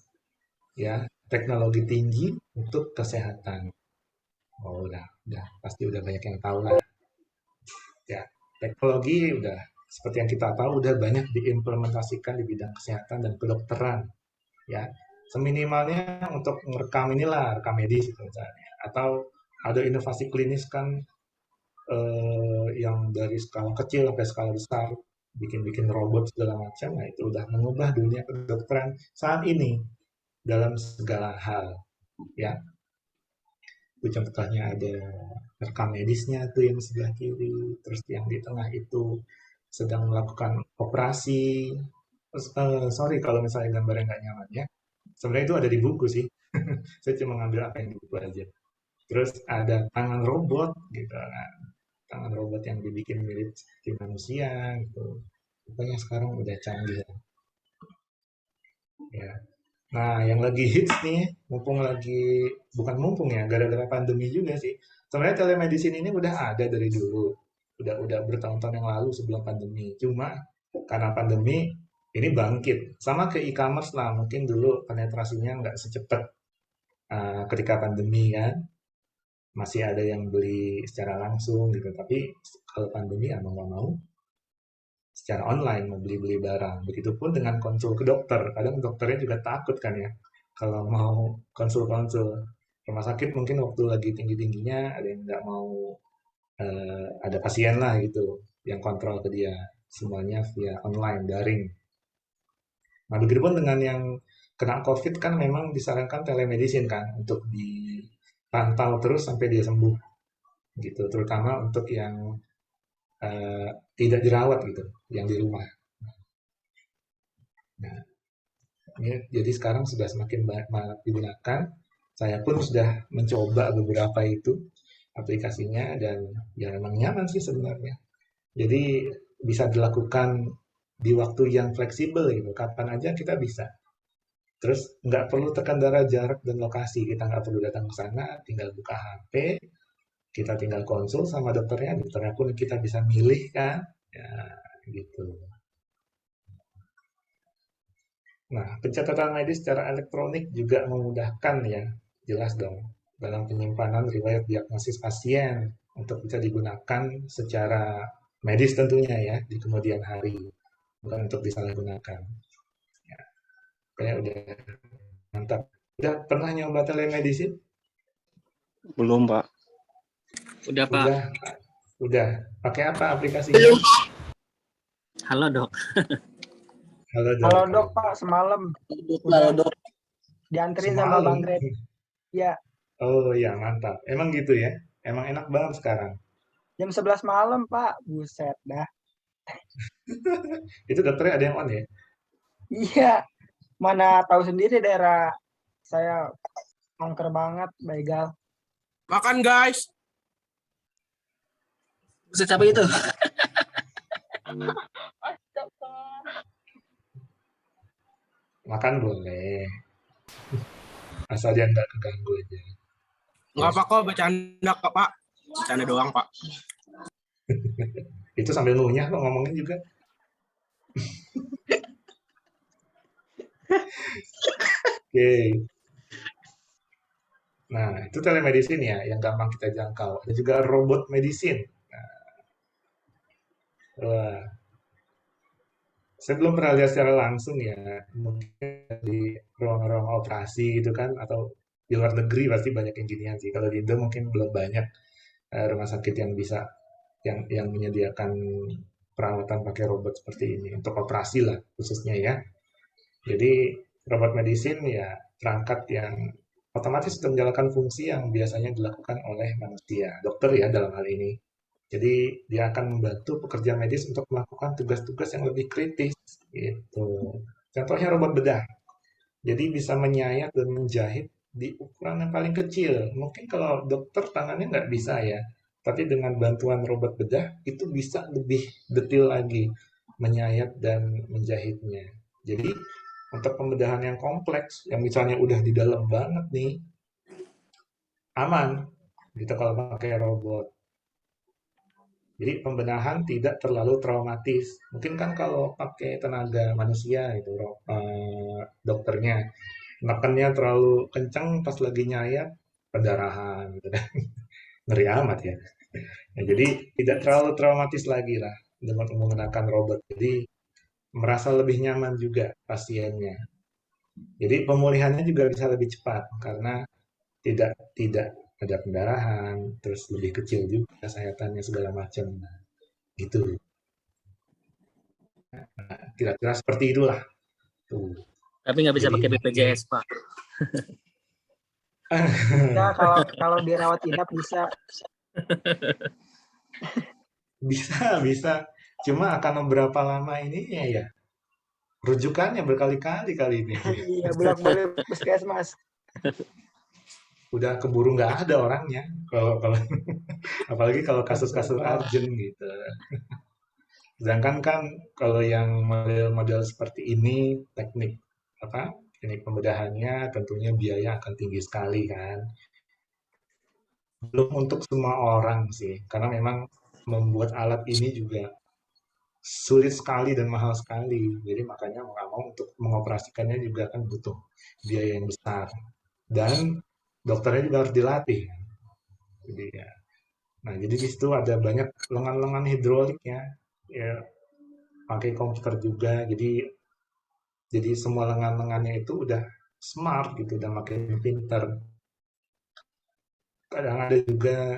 Ya, teknologi tinggi untuk kesehatan. Oh, udah pasti udah banyak yang tahu lah. Ya, teknologi udah seperti yang kita tahu udah banyak diimplementasikan di bidang kesehatan dan kedokteran. Ya, seminimalnya untuk merekam inilah, rekam medis gitu misalnya. Atau ada inovasi klinis kan yang dari skala kecil sampai skala besar, bikin robot segala macam. Nah, itu udah mengubah dunia kedokteran saat ini dalam segala hal. Ya, itu contohnya ada rekam medisnya tuh yang sebelah kiri, terus yang di tengah itu sedang melakukan operasi. Sorry kalau misalnya gambarnya nggak nyaman ya. Sebenarnya itu ada di buku sih. Saya cuma ngambil apa yang di buku aja. Terus ada tangan robot gitu. Nah, tangan robot yang dibikin mirip seperti manusia gitu. Pokoknya sekarang udah canggih ya. Nah, yang lagi hits nih, bukan mumpung ya, gara-gara pandemi juga sih. Sebenarnya telemedicine ini udah ada dari dulu. Udah bertahun-tahun yang lalu sebelum pandemi. Cuma karena pandemi ini bangkit. Sama ke e-commerce lah, mungkin dulu penetrasinya nggak secepat ketika pandemi kan. Masih ada yang beli secara langsung gitu. Tapi kalau pandemi ya mau nggak mau secara online mau beli-beli barang. Begitupun dengan konsul ke dokter. Kadang dokternya juga takut kan ya kalau mau konsul-konsul. Rumah sakit mungkin waktu lagi tinggi-tingginya ada yang nggak mau ada pasien lah gitu yang kontrol ke dia. Semuanya via online, daring. Nah, begitupun dengan yang kena COVID kan memang disarankan telemedicine kan untuk dipantau terus sampai dia sembuh gitu. Terutama untuk yang tidak dirawat gitu, yang di rumah. Nah, jadi sekarang sudah semakin banyak digunakan. Saya pun sudah mencoba beberapa itu aplikasinya dan ya memang nyaman sih sebenarnya. Jadi bisa dilakukan di waktu yang fleksibel gitu, kapan aja kita bisa. Terus nggak perlu terkendala jarak dan lokasi, kita nggak perlu datang ke sana, tinggal buka HP, kita tinggal konsul sama dokternya pun kita bisa milih kan, ya gitu. Nah, pencatatan medis secara elektronik juga memudahkan ya, jelas dong, dalam penyimpanan riwayat diagnosis pasien untuk bisa digunakan secara medis tentunya ya, di kemudian hari, bukan untuk disalahgunakan. Ya, kayak udah mantap. Udah pernah nyoba telemedicine? Belum, Pak. Udah, Pak. Udah. Pakai apa aplikasinya? Halo, Dok. Halo dok Pak, semalam Halo dok. dianterin sama Semalam. Bang Gret. Ya, Oh ya, mantap. Emang gitu ya? Emang enak banget sekarang. jam 11 malam Pak. Buset dah. Itu dokternya ada yang on ya? Iya, mana tahu sendiri daerah saya angker banget, begal. Makan guys. Buset, siapa itu? Makan boleh. Asal dia nggak keganggu aja. Nggak apa kok, bercanda kok Pak. Bercanda doang Pak. Itu sambil ngunyah kok ngomongin juga. Oke. Nah, itu telemedicine ya, yang gampang kita jangkau. Ada juga robot medicine. Wah, saya belum pernah lihat secara langsung ya, mungkin di ruang-ruang operasi gitu kan, atau di luar negeri pasti banyak yang ginian sih. Kalau di Indo mungkin belum banyak rumah sakit yang bisa yang menyediakan perawatan pakai robot seperti ini untuk operasi lah khususnya ya. Jadi robot medicine ya perangkat yang otomatis menjalankan fungsi yang biasanya dilakukan oleh manusia, dokter ya dalam hal ini. Jadi dia akan membantu pekerja medis untuk melakukan tugas-tugas yang lebih kritis gitu. Contohnya robot bedah. Jadi bisa menyayat dan menjahit di ukuran yang paling kecil. Mungkin kalau dokter tangannya nggak bisa ya, tapi dengan bantuan robot bedah itu bisa lebih detail lagi menyayat dan menjahitnya. Jadi untuk pembedahan yang kompleks, yang misalnya udah di dalam banget nih, aman gitu kalau pakai robot. Jadi pembenahan tidak terlalu traumatis. Mungkin kan kalau pakai tenaga manusia itu dokternya nekannya terlalu kencang pas lagi nyayat pendarahan gitu kan. Ngeri amat ya. Nah, jadi tidak terlalu traumatis lagi lah dengan menggunakan robot. Jadi merasa lebih nyaman juga pasiennya. Jadi pemulihannya juga bisa lebih cepat karena tidak ada pendarahan, terus lebih kecil juga kesayatannya segala macam. Nah, gitu. Kira-kira seperti itulah. Tuh. Tapi nggak bisa Jadi pakai BPJS, Pak. Ya kalau dirawat inap bisa. bisa. Cuma akan berapa lama ini ya? Rujukannya berkali-kali kali ini. Iya, bolak-balik puskesmas. Udah keburu nggak ada orangnya. Kalau apalagi kalau kasus-kasus urgent gitu. Sedangkan kan kalau yang model-model seperti ini teknik pembedahannya tentunya biaya akan tinggi sekali kan. Belum untuk semua orang sih, karena memang membuat alat ini juga sulit sekali dan mahal sekali. Jadi makanya mau nggak mau untuk mengoperasikannya juga kan butuh biaya yang besar. Dan dokternya juga harus dilatih. Jadi ya. Nah, jadi di situ ada banyak lengan-lengan hidroliknya. Ya, pakai komputer juga. Jadi semua lengan-lengannya itu udah smart gitu, udah makin pinter. Kadang ada juga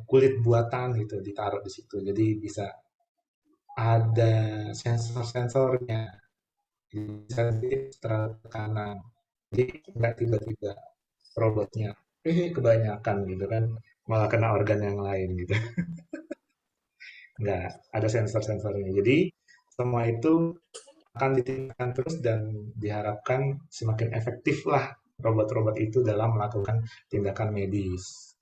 kulit buatan gitu ditaruh di situ. Jadi bisa ada sensor-sensornya, bisa setelah tekanan. Jadi nggak tiba-tiba robotnya, kebanyakan gitu kan, malah kena organ yang lain gitu. Nggak, ada sensor-sensornya. Jadi semua itu akan ditingkatkan terus dan diharapkan semakin efektif lah robot-robot itu dalam melakukan tindakan medis.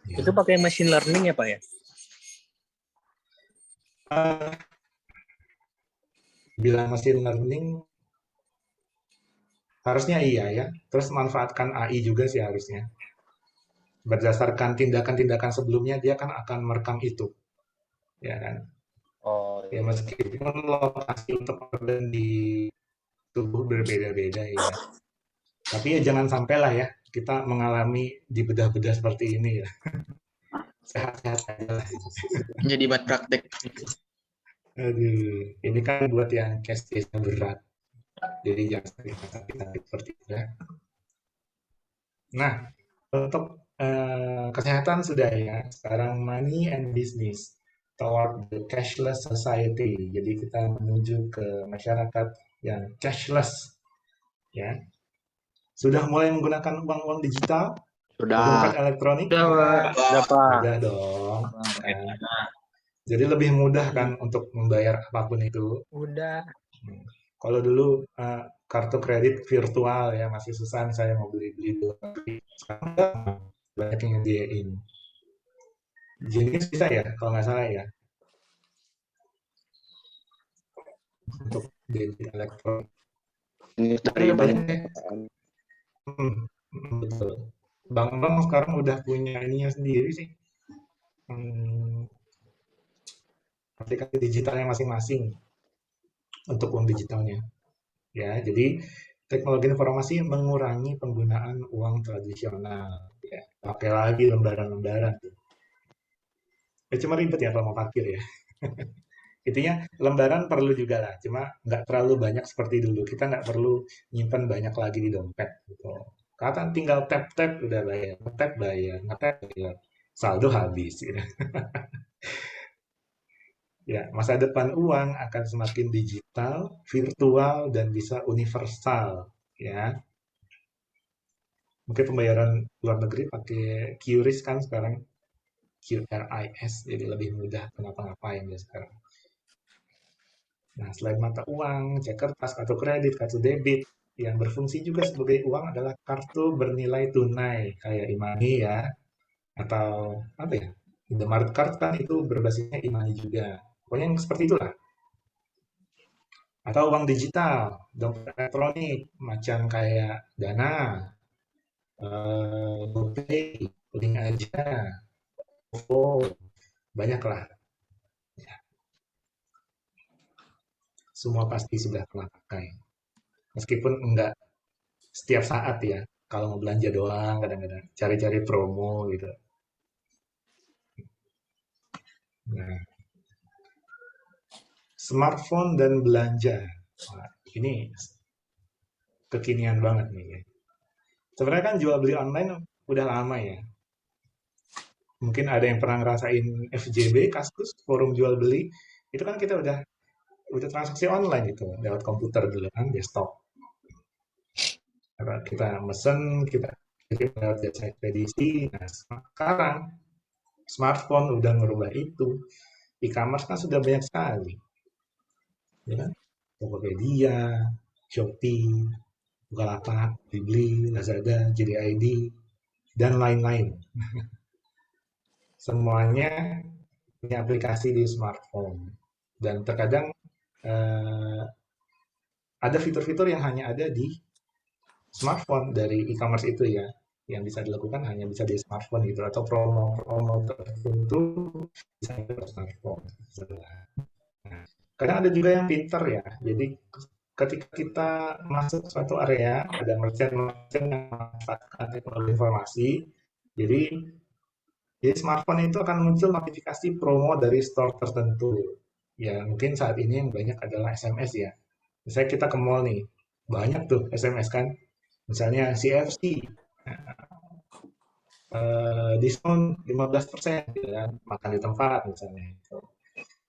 Ya. Itu pakai machine learning ya, Pak ya? Bilang machine learning harusnya iya ya. Terus manfaatkan AI juga sih harusnya. Berdasarkan tindakan-tindakan sebelumnya dia kan akan merekam itu. Ya kan? Oh, Ya meskipun lokasi untuk organ di tubuh berbeda-beda ya. Tapi ya jangan sampai lah ya kita mengalami di bedah-bedah seperti ini ya. Sehat-sehat aja lah. Jadi buat praktek. Aduh, ini kan buat yang case yang berat. Jadi jangan sakit-sakit seperti itu ya. Nah, untuk kesehatan sudah ya. Sekarang money and business toward the cashless society. Jadi kita menuju ke masyarakat yang cashless ya. Sudah mulai menggunakan uang-uang digital, dompet elektronik? Sudah, Pak. Sudah dong. Nah, jadi lebih mudah kan untuk membayar apapun itu. Udah. Kalau dulu kartu kredit virtual ya masih susah saya mau beli-beli dulu. Sekarang banyak yang nyediain. Jenis bisa ya kalau nggak salah ya untuk debit elektronik. Dari banyak. Betul. Bank-bank sekarang udah punya ininya sendiri sih. Aplikasi digitalnya masing-masing untuk uang digitalnya. Ya, jadi teknologi informasi mengurangi penggunaan uang tradisional. Ya, pakai lagi lembaran-lembaran. Ya, cuma ribet ya kalau mau parkir ya. Intinya lembaran perlu juga lah, cuma nggak terlalu banyak seperti dulu. Kita nggak perlu nyimpan banyak lagi di dompet. Gitu. Kata tinggal tap-tap udah bayar, ngetap bayar, ngetap bayar. Saldo habis. Gitu. Ya, masa depan uang akan semakin digital, virtual, dan bisa universal. Ya, mungkin pembayaran luar negeri pakai QRIS kan sekarang, QRIS, jadi lebih mudah kenapa-ngapain ya sekarang. Nah, selain mata uang, cek kertas, kartu kredit, kartu debit, yang berfungsi juga sebagai uang adalah kartu bernilai tunai, kayak e-money ya, atau apa ya, Indomaret Card kan itu berbasisnya e-money juga. Pokoknya yang seperti itulah. Atau uang digital, dompet elektronik, macam kayak Dana, GoPay, Link aja, OVO, banyak lah. Semua pasti sudah pernah pakai. Meskipun enggak setiap saat ya. Kalau mau belanja doang kadang-kadang cari-cari promo gitu. Nah, smartphone dan belanja. Nah, ini kekinian banget nih ya. Sebenarnya kan jual beli online udah lama ya. Mungkin ada yang pernah ngerasain FJB, Kaskus, forum jual beli. Itu kan kita udah transaksi online gitu lewat komputer dulu kan, desktop. Karena kita mesen, kita kirim lewat jasa ekspedisi. Nah, sekarang smartphone udah ngerubah itu. E-commerce kan sudah banyak sekali. Ya kan? Tokopedia, Shopee, Bukalapak, Blibli, Lazada, JDID, dan lain-lain. Semuanya punya aplikasi di smartphone. Dan terkadang eh, ada fitur-fitur yang hanya ada di smartphone dari e-commerce itu ya, yang bisa dilakukan hanya bisa di smartphone gitu, atau promo-promo tertentu bisa di smartphone. Nah, kadang ada juga yang pinter ya, jadi ketika kita masuk suatu area, ada merchant-merchant yang memanfaatkan teknologi informasi, jadi smartphone itu akan muncul notifikasi promo dari store tertentu. Ya, mungkin saat ini yang banyak adalah SMS ya. Misalnya kita ke mall nih, banyak tuh SMS kan. Misalnya CFC, diskon 15% gitu kan, makan di tempat misalnya.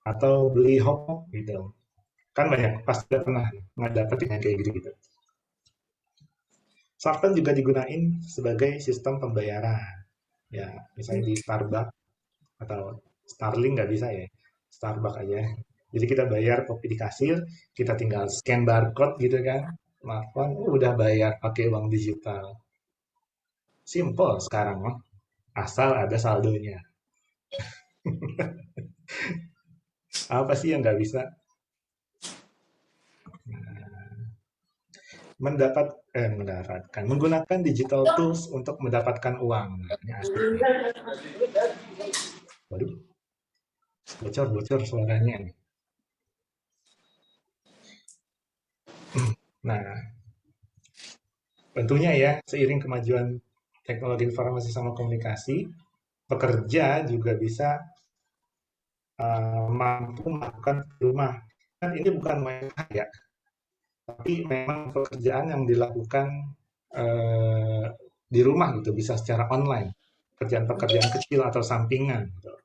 Atau beli hotpot gitu. Kan banyak, pasti udah pernah ngedapetin yang kayak gitu-gitu. Smartphone juga digunain sebagai sistem pembayaran. Ya, misalnya di Starbucks atau Starling nggak bisa ya, Starbucks aja. Jadi kita bayar kopi di kasir, kita tinggal scan barcode gitu kan, smartphone udah bayar pakai uang digital. Simple sekarang mah, asal ada saldonya. Apa sih yang nggak bisa? Mendapatkan menggunakan digital tools untuk mendapatkan uang. Nah, ini asik nih. Waduh, bocor suaranya nih. Nah, tentunya ya, seiring kemajuan teknologi informasi sama komunikasi, pekerja juga bisa mampu melakukan di rumah. Kan ini bukan WFH ya, tapi memang pekerjaan yang dilakukan di rumah gitu, bisa secara online. Pekerjaan-pekerjaan kecil atau sampingan gitu.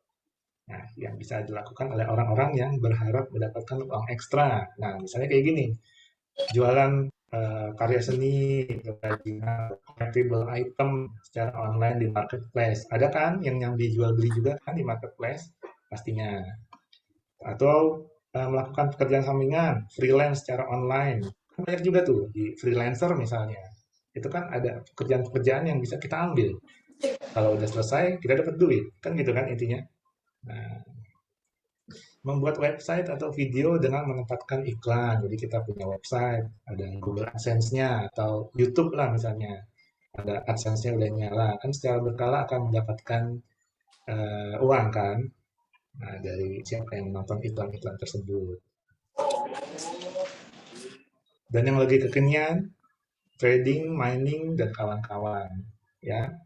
Nah, yang bisa dilakukan oleh orang-orang yang berharap mendapatkan uang ekstra. Nah, misalnya kayak gini, jualan karya seni, kerajinan, collectible item secara online di marketplace. Ada kan yang dijual beli juga kan di marketplace pastinya. Atau melakukan pekerjaan sampingan, freelance secara online. Kan banyak juga tuh di freelancer misalnya. Itu kan ada pekerjaan-pekerjaan yang bisa kita ambil. Kalau udah selesai, kita dapat duit. Kan gitu kan intinya. Nah, membuat website atau video dengan menempatkan iklan. Jadi kita punya website, ada Google AdSense-nya atau YouTube lah misalnya. Ada AdSense-nya udah nyala, kan secara berkala akan mendapatkan uang kan. Nah, dari siapa yang nonton iklan-iklan tersebut. Dan yang lagi kekinian, trading, mining, dan kawan-kawan. Ya,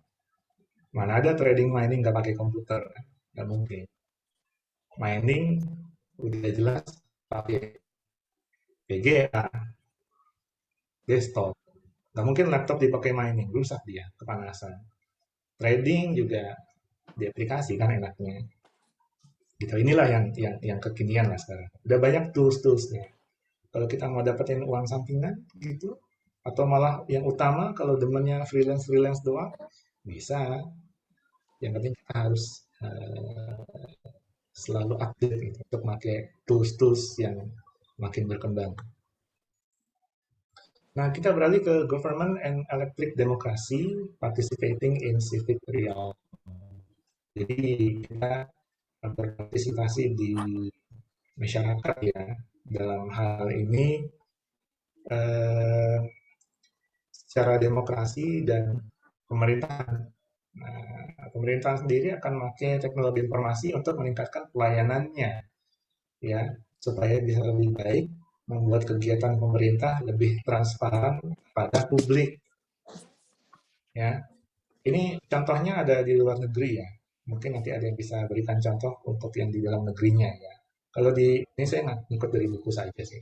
mana ada trading, mining nggak pakai komputer? Nggak mungkin. Mining udah jelas pakai VGA, desktop. Nggak mungkin laptop dipakai mining, rusak dia, kepanasan. Trading juga di aplikasi kan enaknya. Gitu. Inilah yang kekinian lah sekarang. Udah banyak tools-toolsnya. Kalau kita mau dapetin uang sampingan gitu, atau malah yang utama kalau demennya freelance doang, bisa. Yang penting kita harus selalu update gitu, untuk pakai tools-tools yang makin berkembang. Nah, kita beralih ke government and electric democracy participating in civic realm. Jadi kita berpartisipasi di masyarakat ya dalam hal ini secara demokrasi dan pemerintahan. Nah, pemerintah sendiri akan memakai teknologi informasi untuk meningkatkan pelayanannya, ya, supaya bisa lebih baik, membuat kegiatan pemerintah lebih transparan pada publik. Ya, ini contohnya ada di luar negeri ya. Mungkin nanti ada yang bisa berikan contoh untuk yang di dalam negerinya ya. Kalau di ini saya ngikut dari buku saja sih.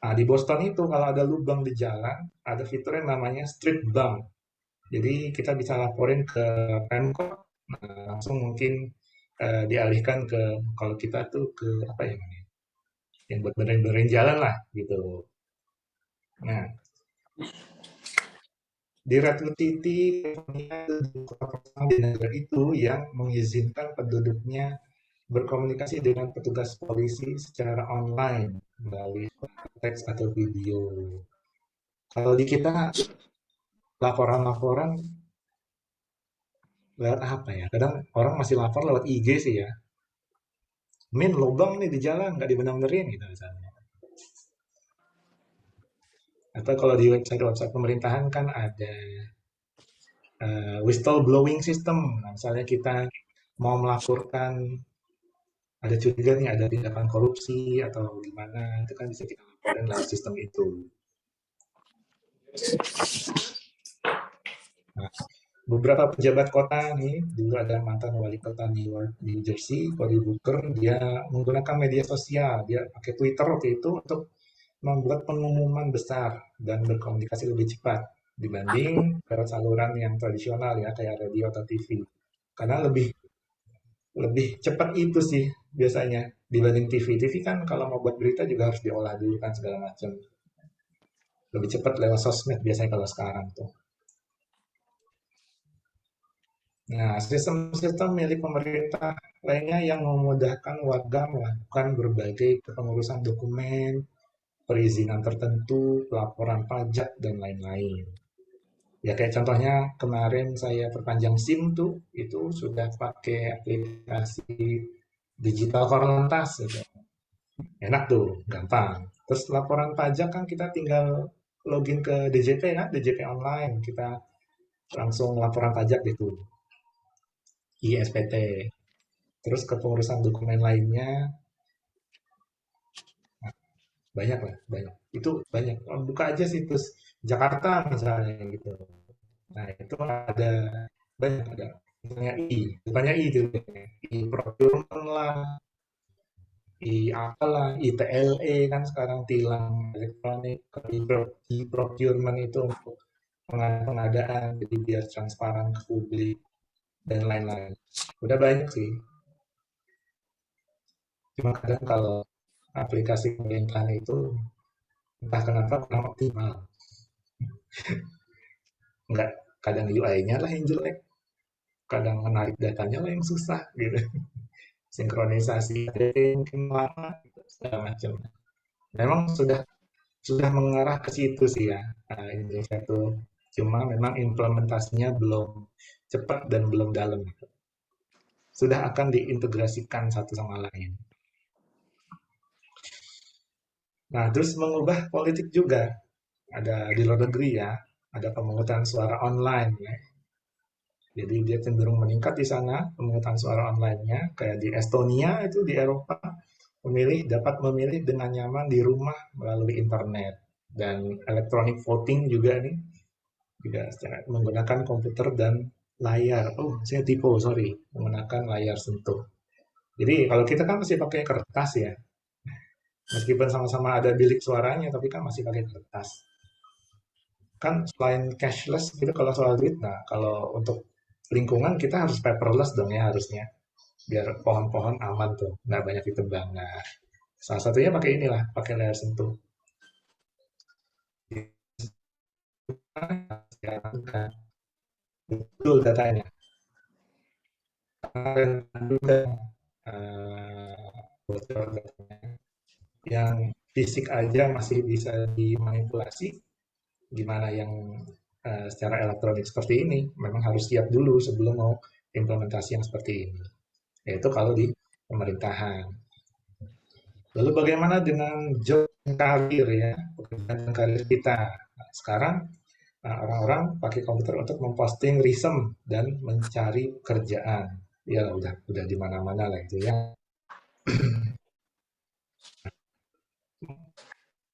Nah, di Boston itu kalau ada lubang di jalan, ada fitur yang namanya street bump. Jadi kita bisa laporin ke Pemkot, langsung mungkin dialihkan ke kalau kita tuh ke apa ya namanya, yang buat benerin jalan lah gitu. Nah, di Redwood City, California, kota pertama di negara itu yang mengizinkan penduduknya berkomunikasi dengan petugas polisi secara online melalui teks atau video. Kalau di kita laporan-laporan lewat apa ya? Kadang orang masih lapor lewat IG sih ya. Min, lubang nih di jalan, nggak dibener-benerin gitu misalnya. Atau kalau di website pemerintahan kan ada whistleblowing system. Nah, misalnya kita mau melaporkan ada curiga nih ada tindakan korupsi atau gimana, itu kan bisa kita laporin lewat sistem itu. Nah, beberapa pejabat kota nih, dulu ada mantan wali kota New Jersey, Cory Booker, dia menggunakan media sosial, dia pakai Twitter waktu itu untuk membuat pengumuman besar dan berkomunikasi lebih cepat dibanding lewat saluran yang tradisional ya kayak radio atau TV. Karena lebih cepat itu sih biasanya dibanding TV. TV kan kalau mau buat berita juga harus diolah dulu kan segala macam. Lebih cepat lewat sosmed biasanya kalau sekarang tuh. Nah, sistem-sistem milik pemerintah lainnya yang memudahkan warga melakukan berbagai kepengurusan dokumen, perizinan tertentu, pelaporan pajak, dan lain-lain. Ya kayak contohnya kemarin saya perpanjang SIM tuh, itu sudah pakai aplikasi digital Korlantas gitu. Enak tuh, gampang. Terus laporan pajak kan kita tinggal login ke DJP kan, DJP online, kita langsung laporan pajak gitu. ISPT. Terus kepengurusan dokumen lainnya, nah, banyak lah, banyak. Itu banyak. Buka aja situs Jakarta misalnya gitu. Nah itu ada banyak ada. Misalnya depannya itu, procurement lah, apalah, ITLE kan sekarang tilang elektronik, procurement itu untuk pengadaan, jadi biar transparan ke publik dan lain-lain. Udah banyak sih. Cuma kadang kalau aplikasi pemerintahan itu entah kenapa kurang optimal. Enggak, kadang UI-nya lah yang jelek, kadang menarik datanya lah yang susah gitu. Sinkronisasi ada yang mungkin lama, gitu, segala macam. Memang sudah mengarah ke situ sih ya Indonesia tuh. Cuma memang implementasinya belum cepat dan belum dalam. Sudah akan diintegrasikan satu sama lain. Nah, terus mengubah politik juga. Ada di luar negeri ya, ada pemungutan suara online ya. Jadi dia cenderung meningkat di sana pemungutan suara online-nya. Kayak di Estonia itu di Eropa, pemilih dapat memilih dengan nyaman di rumah melalui internet. Dan electronic voting juga nih, juga menggunakan komputer dan layar. Oh, saya tipe, sorry, menggunakan layar sentuh. Jadi kalau kita kan masih pakai kertas ya, meskipun sama-sama ada bilik suaranya, tapi kan masih pakai kertas. Kan selain cashless gitu kalau soal duit, nah kalau untuk lingkungan kita harus paperless dong ya harusnya. biar pohon-pohon aman tuh, nggak banyak ditebang. Nah, salah satunya pakai inilah, pakai layar sentuh. Betul datanya. Juga bocor datanya. Yang fisik aja masih bisa dimanipulasi, gimana yang secara elektronik seperti ini, memang harus siap dulu sebelum mau implementasi yang seperti ini. Yaitu kalau di pemerintahan. Lalu bagaimana dengan job karir ya, pekerjaan dan karir kita. Nah, sekarang orang-orang pakai komputer untuk memposting resume dan mencari pekerjaan. Ya udah di mana-mana lah itu ya.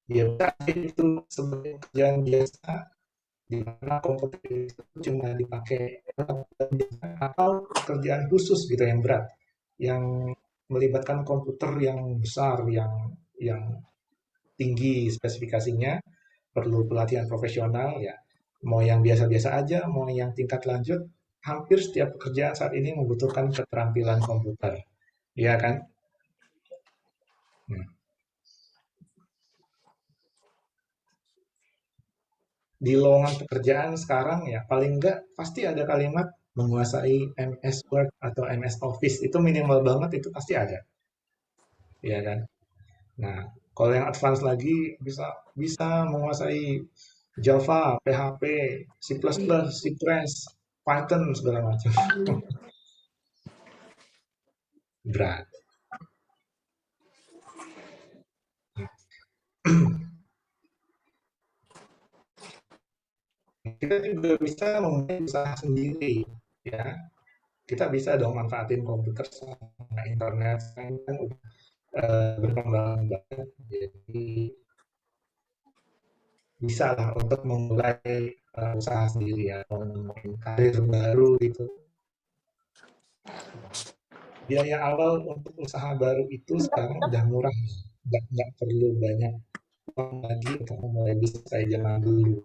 Ya itu sebagai pekerjaan biasa di mana komputer itu cuma dipakai atau pekerjaan khusus gitu yang berat, yang melibatkan komputer yang besar, yang tinggi spesifikasinya, perlu pelatihan profesional ya. Mau yang biasa-biasa aja, mau yang tingkat lanjut, hampir setiap pekerjaan saat ini membutuhkan keterampilan komputer, ya kan? Hmm. Di lowongan pekerjaan sekarang ya paling enggak pasti ada kalimat menguasai MS Word atau MS Office, itu minimal banget, itu pasti ada, ya kan? Nah, kalau yang advance lagi bisa bisa menguasai Java, PHP, C++, C++, Python segala macam. Berat. Kita juga bisa memulai usaha sendiri, ya. Kita bisa dong manfaatin komputer sama internet sekarang kan udah berkembang banget, jadi bisa lah untuk memulai usaha sendiri ya, menemukan karir baru gitu. Biaya awal untuk usaha baru itu sekarang udah murah, nggak perlu banyak uang lagi untuk memulai bisnis kayak zaman dulu.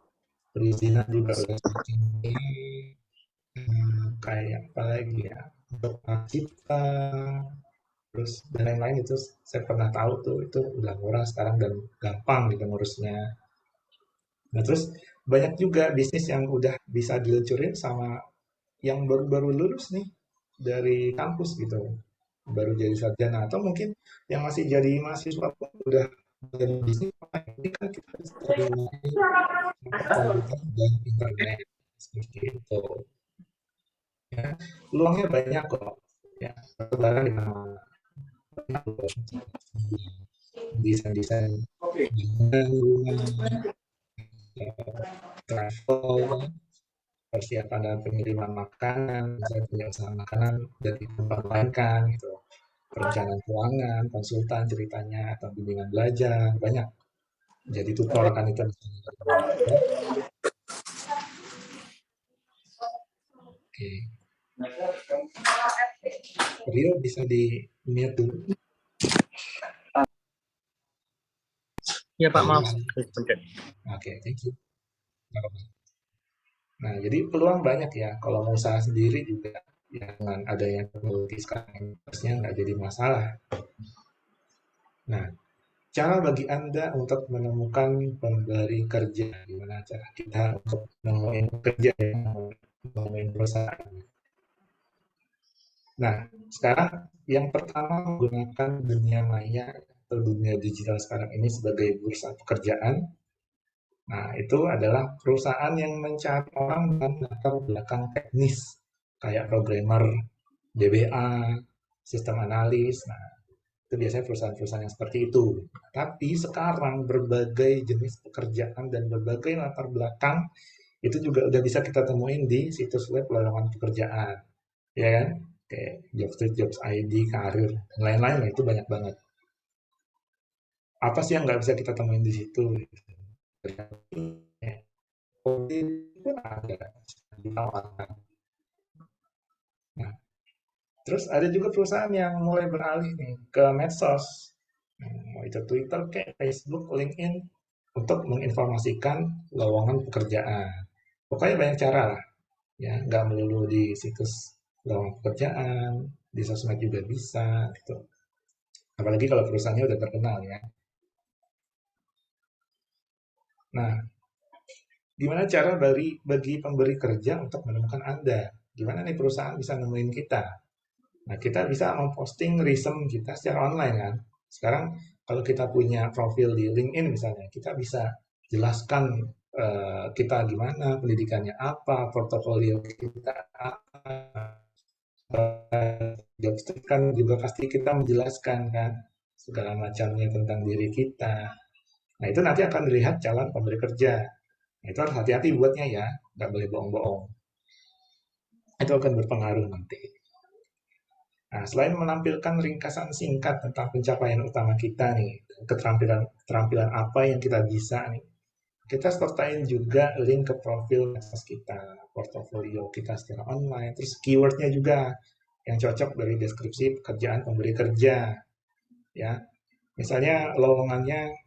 Perizinan juga udah semakin kayak apa lagi ya, untuk hak cipta, terus dan lain-lain itu saya pernah tahu tuh, itu udah murah sekarang dan gampang gitu ngurusnya. Nah terus banyak juga bisnis yang udah bisa diluncurin sama yang baru-baru lulus nih dari kampus gitu, baru jadi sarjana atau mungkin yang masih jadi mahasiswa pun udah jadi bisnis. Ini kan kita bisa komputer dan internet seperti itu. Ya, peluangnya banyak kok. Ya, tersebar di mana-mana. Banyak loh. Desain-desain bangunan rumah, travel, persiapan dan pengiriman makanan, saya punya usaha makanan dan tempat lain kan gitu. Perencanaan keuangan, konsultan ceritanya, atau bimbingan belajar, banyak. Jadi tutor kan itu. Oke. Rio bisa di mute dulu. Iya Pak, maaf. Oke, thank you. Nah, jadi peluang banyak ya. Kalau mau usaha sendiri juga, ya, dengan adanya teknologi sekarang, harusnya nggak jadi masalah. Nah, cara bagi Anda untuk menemukan pemberi kerja, gimana cara kita untuk menemukan kerja yang menemukan perusahaan. Nah, sekarang yang pertama menggunakan dunia maya atau dunia digital sekarang ini sebagai bursa pekerjaan. Nah, itu adalah perusahaan yang mencari orang dengan latar belakang teknis, kayak programmer, DBA, sistem analis. Nah, itu biasanya perusahaan-perusahaan yang seperti itu. Tapi sekarang berbagai jenis pekerjaan dan berbagai latar belakang itu juga udah bisa kita temuin di situs web lowongan pekerjaan, ya kan? Kayak Jobstreet, Jobs ID, Karir, dan lain-lain, itu banyak banget. Apa sih yang nggak bisa kita temuin di situ? Pun ada ditawarkan. Nah, terus ada juga perusahaan yang mulai beralih nih ke medsos, mau itu Twitter, kayak Facebook, LinkedIn, untuk menginformasikan lowongan pekerjaan. Pokoknya banyak cara lah, ya, nggak melulu di situs lowongan pekerjaan, di sosmed juga bisa gitu. Apalagi kalau perusahaannya udah terkenal ya. Nah, gimana cara bagi pemberi kerja untuk menemukan Anda? Gimana nih perusahaan bisa nemuin kita? Nah, kita bisa memposting resume kita secara online kan. Sekarang kalau kita punya profil di LinkedIn misalnya, kita bisa jelaskan kita gimana, pendidikannya apa, portofolio kita apa, job street kan juga pasti kita menjelaskan kan segala macamnya tentang diri kita. Nah, itu nanti akan dilihat calon pemberi kerja. Nah, itu harus hati-hati buatnya ya, nggak boleh bohong-bohong. Itu akan berpengaruh nanti. Nah, selain menampilkan ringkasan singkat tentang pencapaian utama kita nih, keterampilan apa yang kita bisa nih, kita sertain juga link ke profil medsos kita, portofolio kita secara online, terus keywordnya juga yang cocok dari deskripsi pekerjaan pemberi kerja, ya. Misalnya lowongannya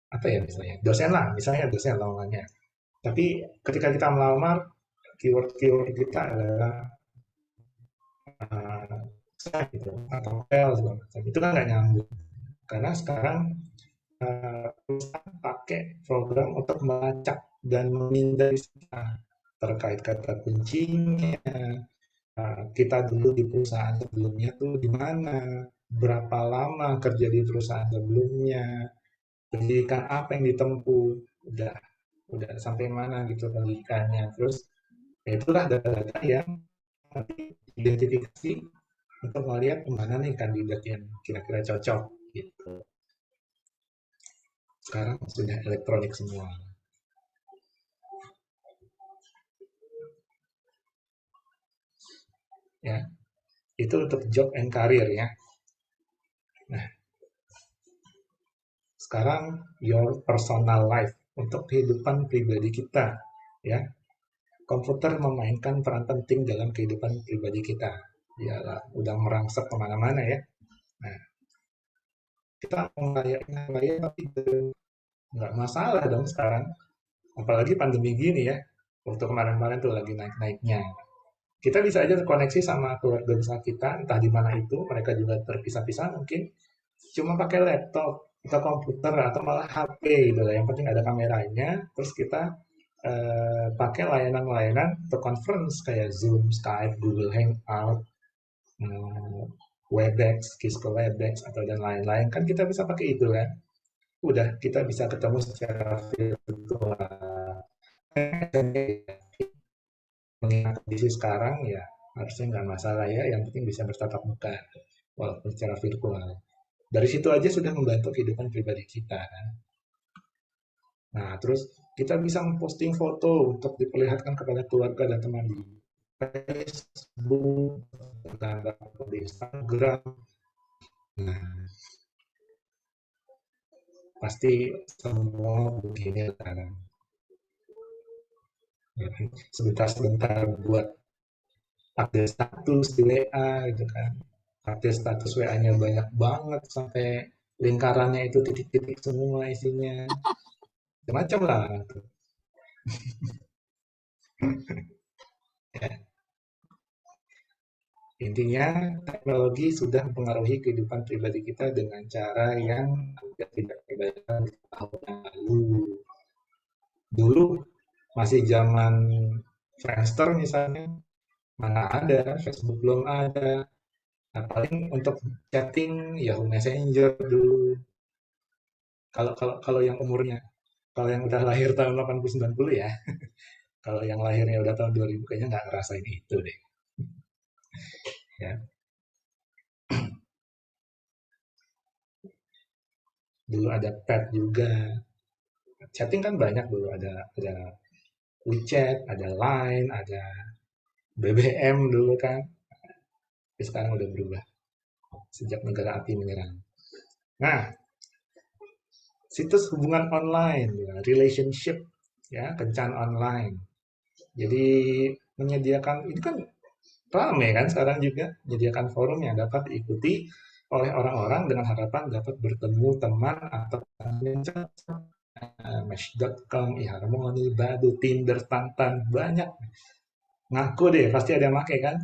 apa ya misalnya, dosen lah, misalnya dosen lowongannya. Tapi ketika kita melamar, keyword kita adalah gitu, atau file segala macam. Itu kan nggak nyambung. Karena sekarang perusahaan pakai program untuk melacak dan memindai terkait kata kuncinya. Kita dulu di perusahaan sebelumnya tuh di mana, berapa lama kerja di perusahaan sebelumnya, pendidikan apa yang ditempuh, udah sampai mana gitu pendidikannya. Terus ya itulah data-data yang nanti identifikasi untuk melihat kemana nih kandidat yang kira-kira cocok gitu. Sekarang sudah elektronik semua. Ya, itu untuk job and career ya. Nah, sekarang your personal life, untuk kehidupan pribadi kita ya. Komputer memainkan peran penting dalam kehidupan pribadi kita. Ya, udah merangsek kemana-mana ya. Nah, kita ngelayain tapi nggak masalah dong sekarang. Apalagi pandemi gini ya. Waktu kemarin-kemarin tuh lagi naik-naiknya. Kita bisa aja terkoneksi sama keluarga besar kita, entah di mana itu, mereka juga terpisah-pisah mungkin, cuma pakai laptop atau komputer atau malah HP gitu lah. Yang penting ada kameranya, terus kita pakai layanan-layanan untuk conference kayak Zoom, Skype, Google Hangout, Webex, Cisco Webex, atau dan lain-lain. Kan kita bisa pakai itu kan. Udah, kita bisa ketemu secara virtual. Mengingat kondisi sekarang ya harusnya nggak masalah ya, yang penting bisa bertatap muka walaupun secara virtual. Dari situ aja sudah membantu kehidupan pribadi kita kan. Nah, terus kita bisa memposting foto untuk diperlihatkan kepada keluarga dan teman di Facebook, di Instagram. Nah, pasti semua begini sekarang. Ya, sebentar-sebentar buat update status di WA gitu kan. Update status WA-nya banyak banget sampai lingkarannya itu titik-titik semua isinya. Macam lah. Ya. Intinya teknologi sudah mempengaruhi kehidupan pribadi kita dengan cara yang tidak terbayangkan di tahun yang lalu. Dulu masih zaman Friendster misalnya, mana ada, Facebook belum ada. Nah, paling untuk chatting Yahoo Messenger dulu. Kalau yang umurnya, kalau yang udah lahir tahun 80-90 ya. Kalau yang lahirnya udah tahun 2000 kayaknya nggak ngerasain itu deh. Ya. Dulu ada pet juga. Chatting kan banyak dulu, ada WeChat, ada Line, ada BBM dulu kan. Tapi sekarang udah berubah sejak negara api menyerang. Nah, situs hubungan online, ya, relationship, ya, kencan online. Jadi menyediakan, ini kan ramai kan sekarang juga, menyediakan forum yang dapat diikuti oleh orang-orang dengan harapan dapat bertemu teman atau yang cocok. Match.com, eHarmony, Badoo, Tinder, Tantan, banyak. Ngaku deh, pasti ada yang pakai kan?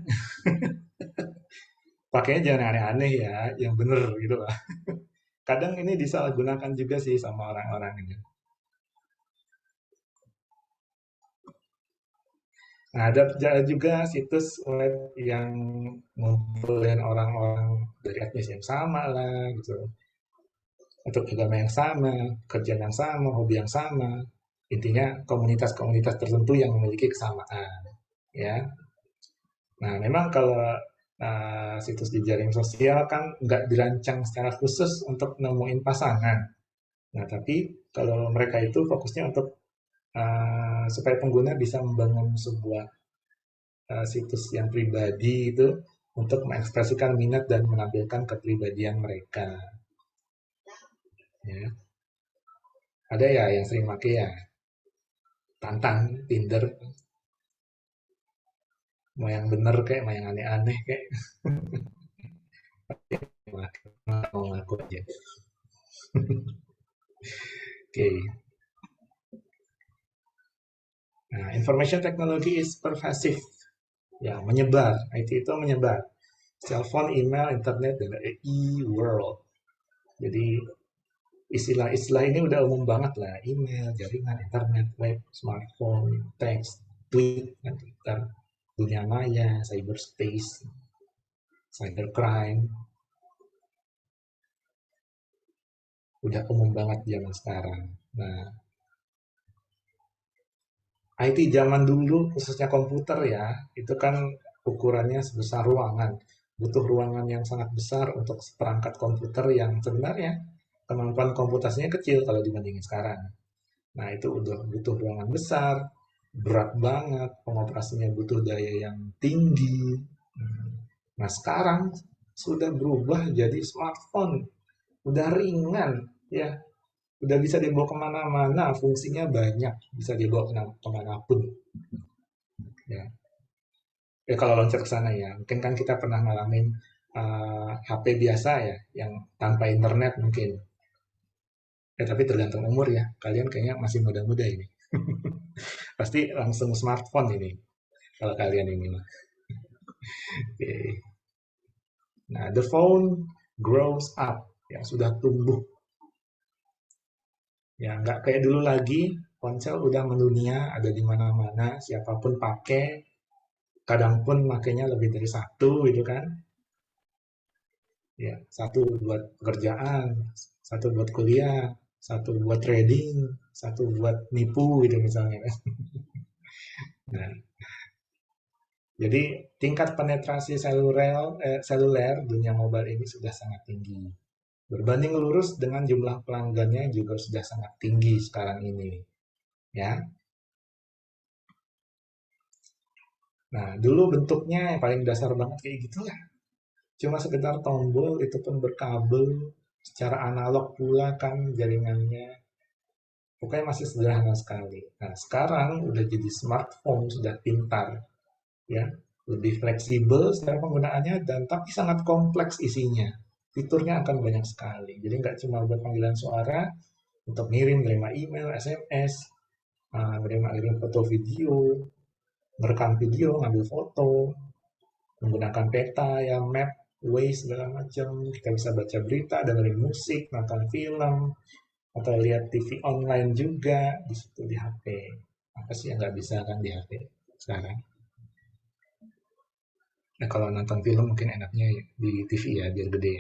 Pakainya jangan aneh-aneh ya, yang bener gitu lah. Kadang ini disalahgunakan juga sih sama orang-orang ini. Nah, ada juga situs web yang ngumpulin orang-orang dari etnis yang sama lah gitu. Untuk agama yang sama, kerjaan yang sama, hobi yang sama. Intinya komunitas-komunitas tertentu yang memiliki kesamaan. Ya, nah memang kalau situs di jaring sosial kan nggak dirancang secara khusus untuk nemuin pasangan. Nah, tapi kalau mereka itu fokusnya untuk supaya pengguna bisa membangun sebuah situs yang pribadi itu untuk mengekspresikan minat dan menampilkan kepribadian mereka. Ya. Ada ya yang sering pakai ya, Tantan, Tinder, mau yang bener kayak, mau yang aneh-aneh kayak, mau ngaku aja. Oke. Nah, information technology is pervasive. Ya, menyebar. IT itu menyebar. Cellphone, email, internet, dan e-world. Jadi istilah-istilah ini udah umum banget lah. Email, jaringan, internet, web, smartphone, teks, tweet, dan Twitter, dunia maya, cyberspace, cybercrime. Udah umum banget zaman sekarang. Nah, IT zaman dulu, khususnya komputer ya, itu kan ukurannya sebesar ruangan. Butuh ruangan yang sangat besar untuk seperangkat komputer yang sebenarnya kemampuan komputasinya kecil kalau dibandingin sekarang. Nah, itu udah butuh ruangan besar, berat banget, pengoperasinya butuh daya yang tinggi. Nah, sekarang sudah berubah jadi smartphone, udah ringan, ya, udah bisa dibawa kemana-mana, fungsinya banyak, bisa dibawa kemanapun. Ya. Ya kalau loncat ke sana ya, mungkin kan kita pernah ngalamin HP biasa ya, yang tanpa internet mungkin. Tapi tergantung umur ya, kalian kayaknya masih muda-muda ini. Pasti langsung smartphone ini, kalau kalian ini mah. Oke. Nah, the phone grows up, ya sudah tumbuh. Ya, nggak kayak dulu lagi, ponsel udah mendunia, ada di mana-mana, siapapun pakai, kadang pun makainya lebih dari satu gitu kan. Ya, satu buat pekerjaan, satu buat kuliah, satu buat trading, satu buat nipu gitu misalnya. Nah, jadi tingkat penetrasi seluler dunia mobile ini sudah sangat tinggi. Berbanding lurus dengan jumlah pelanggannya juga sudah sangat tinggi sekarang ini. Ya. Nah, dulu bentuknya yang paling dasar banget kayak gitulah. Cuma sekedar tombol, itu pun berkabel, secara analog pula kan jaringannya. Pokoknya masih sederhana sekali. Nah, sekarang udah jadi smartphone, sudah pintar. Ya, lebih fleksibel secara penggunaannya, dan tapi sangat kompleks isinya. Fiturnya akan banyak sekali. Jadi nggak cuma buat panggilan suara, untuk ngirim, menerima email, SMS, menerima foto video, merekam video, ngambil foto, menggunakan peta, ya map, Waze, segala macam. Kita bisa baca berita, dengerin musik, nonton film, atau lihat TV online juga di situ di HP. Apa sih yang nggak bisa kan di HP sekarang? Nah, kalau nonton film mungkin enaknya di TV ya, biar gede.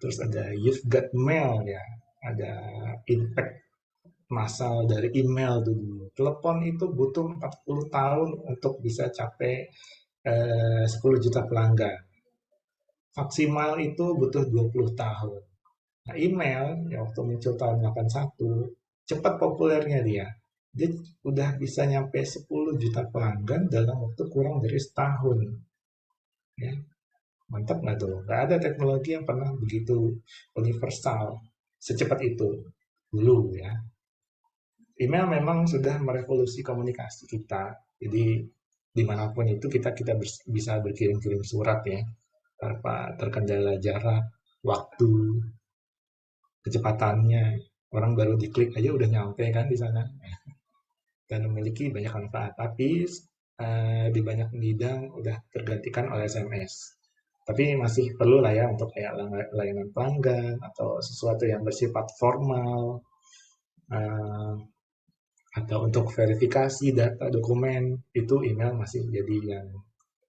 Terus ada You've Got Mail ya, ada impact massal dari email dulu. Telepon itu butuh 40 tahun untuk bisa capai 10 juta pelanggan. Maksimal itu butuh 20 tahun. Nah, email ya waktu muncul tahun 81, cepat populernya dia. Dia udah bisa nyampe 10 juta pelanggan dalam waktu kurang dari setahun. Ya. Mantap nggak tuh? Nggak ada teknologi yang pernah begitu universal, secepat itu dulu ya. Email memang sudah merevolusi komunikasi kita. Jadi dimanapun itu kita bisa berkirim-kirim surat ya, tanpa terkendala jarak, waktu, kecepatannya. Orang baru diklik aja udah nyampe kan di sana dan memiliki banyak manfaat. Tapi di banyak bidang udah tergantikan oleh SMS. Tapi masih perlu lah ya untuk kayak layanan pelanggan atau sesuatu yang bersifat formal, eh, atau untuk verifikasi data dokumen, itu email masih jadi yang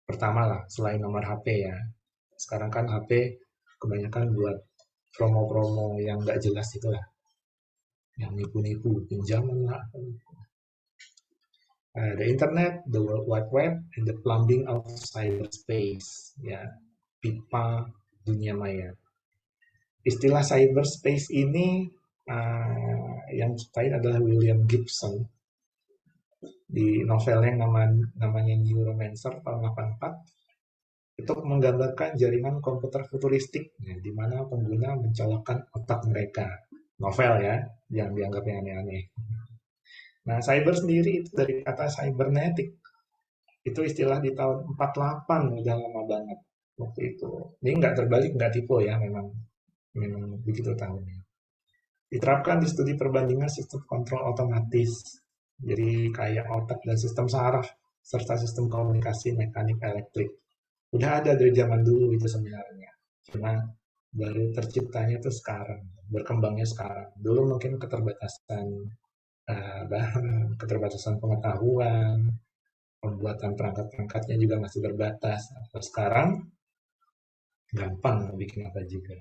pertama lah selain nomor HP ya. Sekarang kan HP kebanyakan buat promo-promo yang nggak jelas itu lah, yang nipu-nipu pinjaman lah. The internet, the world wide web, and the plumbing of cyberspace, ya, pipa dunia maya. Istilah cyberspace ini yang ciptain adalah William Gibson di novelnya yang namanya Neuromancer tahun 84. Itu menggambarkan jaringan komputer futuristik, ya, di mana pengguna mencolokkan otak mereka. Novel ya, jangan dianggap yang aneh-aneh. Nah, cyber sendiri itu dari kata cybernetic. Itu istilah di tahun 48, udah lama banget waktu itu. Ini nggak terbalik, nggak tipe ya, memang begitu tahunnya. Diterapkan di studi perbandingan sistem kontrol otomatis. Jadi kayak otak dan sistem saraf, serta sistem komunikasi mekanik elektrik. Udah ada dari zaman dulu itu sebenarnya. Cuma baru terciptanya tuh sekarang, berkembangnya sekarang. Dulu mungkin keterbatasan bahan, keterbatasan pengetahuan, pembuatan perangkat-perangkatnya juga masih terbatas. Sekarang gampang bikin apa juga.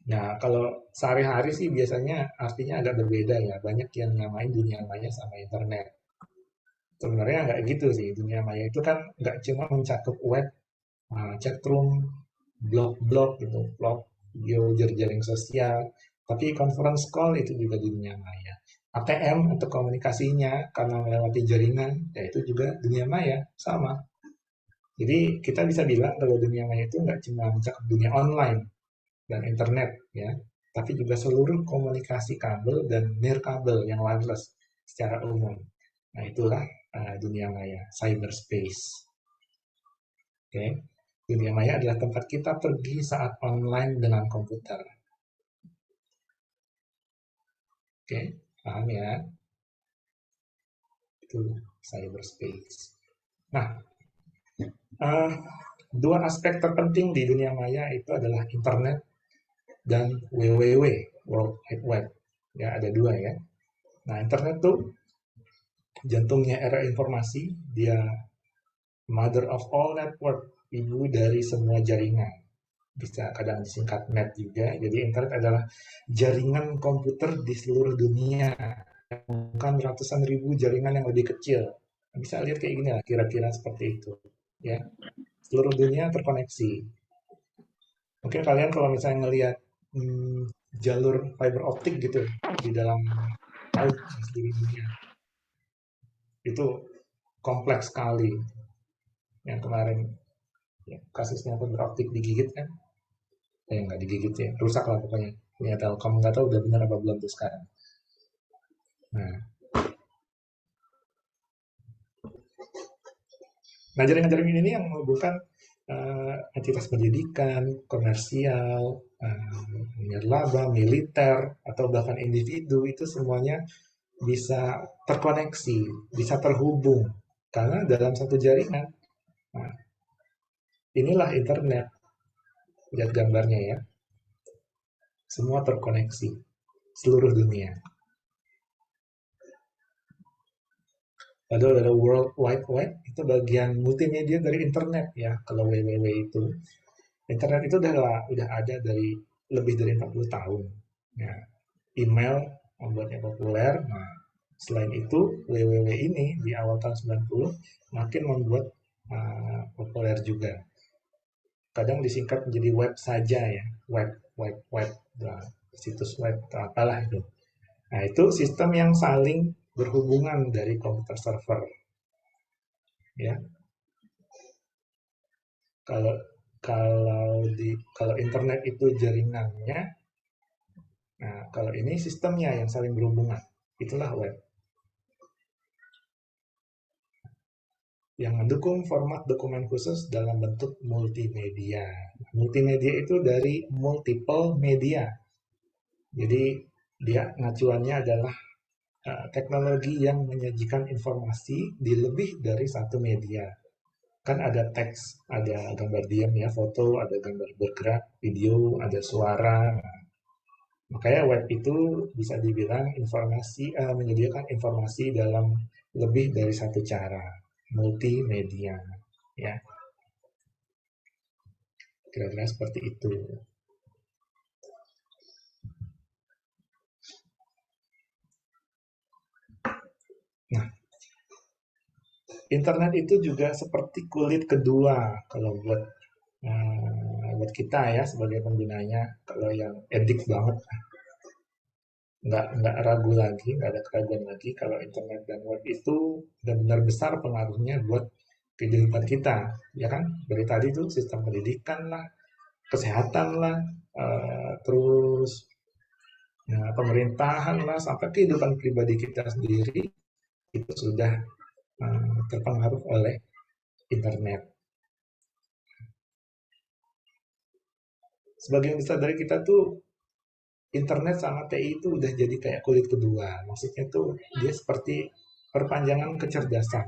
Nah, kalau sehari-hari sih biasanya artinya agak berbeda ya. Banyak yang nyamain dunia maya sama internet. Sebenarnya nggak gitu sih. Dunia maya itu kan nggak cuma mencakup web, chatroom, blog-blog gitu, blog, video, jejaring sosial, tapi conference call itu juga dunia maya. ATM untuk komunikasinya karena melewati jaringan, ya itu juga dunia maya, sama. Jadi kita bisa bilang kalau dunia maya itu nggak cuma mencakup dunia online dan internet ya, tapi juga seluruh komunikasi kabel dan nirkabel yang wireless secara umum. Nah itulah dunia maya, cyberspace. Oke. Dunia maya adalah tempat kita pergi saat online dengan komputer. Oke, paham ya? Itu cyberspace. Nah, dua aspek terpenting di dunia maya itu adalah internet dan WWW, World Wide Web. Ya, ada dua ya. Nah, internet tuh jantungnya era informasi, dia mother of all network, ibu dari semua jaringan. Bisa kadang disingkat net juga. Jadi internet adalah jaringan komputer di seluruh dunia. Bukan ratusan ribu jaringan yang lebih kecil. Bisa lihat kayak gini lah, kira-kira seperti itu. Ya, seluruh dunia terkoneksi. Mungkin kalian kalau misalnya ngelihat jalur fiber optik gitu di dalam laut di dunia, itu kompleks sekali. Yang kemarin ya, kasusnya fiber optik digigit kan? Nggak digigit ya, rusak lah pokoknya. Punya Telkom, nggak tahu udah benar apa belum tuh sekarang. Nah, jaringan-jaringan ini yang menghubungkan entitas pendidikan, komersial, nirlaba, militer, atau bahkan individu, itu semuanya bisa terkoneksi, bisa terhubung. Karena dalam satu jaringan, nah, inilah internet. Lihat gambarnya ya. Semua terkoneksi, seluruh dunia. Lalu ada World Wide Web, itu bagian multimedia dari internet ya. Kalau WWW itu, internet itu udah ada dari lebih dari 40 tahun. Ya, email membuatnya populer. Nah, selain itu, WWW ini di awal tahun 90 makin membuat populer juga. Kadang disingkat menjadi web saja ya, web, nah, situs web atau apalah itu. Nah, itu sistem yang saling berhubungan dari komputer server. Ya. Kalau internet itu jaringannya, nah kalau ini sistemnya yang saling berhubungan, itulah web. yang mendukung format dokumen khusus dalam bentuk multimedia. Multimedia itu dari multiple media. Jadi dia ngacuannya adalah teknologi yang menyajikan informasi di lebih dari satu media. Kan ada teks, ada gambar diam ya, foto, ada gambar bergerak, video, ada suara. Makanya web itu bisa dibilang menyediakan informasi dalam lebih dari satu cara, multimedia, ya. Kira-kira seperti itu. Nah, internet itu juga seperti kulit kedua kalau buat kita ya sebagai penggunanya. Kalau yang edik banget, nggak ragu lagi, nggak ada keraguan lagi kalau internet dan web itu benar-benar besar pengaruhnya buat kehidupan kita, ya kan? Dari tadi tuh sistem pendidikan lah, kesehatan lah, terus pemerintahan lah, sampai kehidupan pribadi kita sendiri itu sudah terpengaruh oleh internet. Sebagian besar dari kita tuh internet sama TI itu udah jadi kayak kulit kedua. Maksudnya tuh dia seperti perpanjangan kecerdasan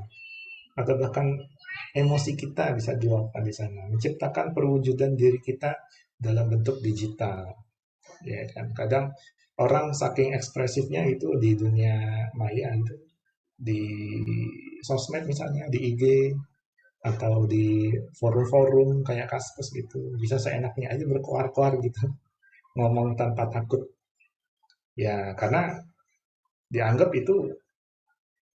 atau bahkan emosi kita bisa diluapkan di sana, menciptakan perwujudan diri kita dalam bentuk digital. Ya kan, kadang orang saking ekspresifnya itu di dunia maya itu, di sosmed misalnya, di IG atau di forum-forum kayak Kaskus gitu, bisa seenaknya aja berkoar-koar gitu, ngomong tanpa takut. Ya karena dianggap itu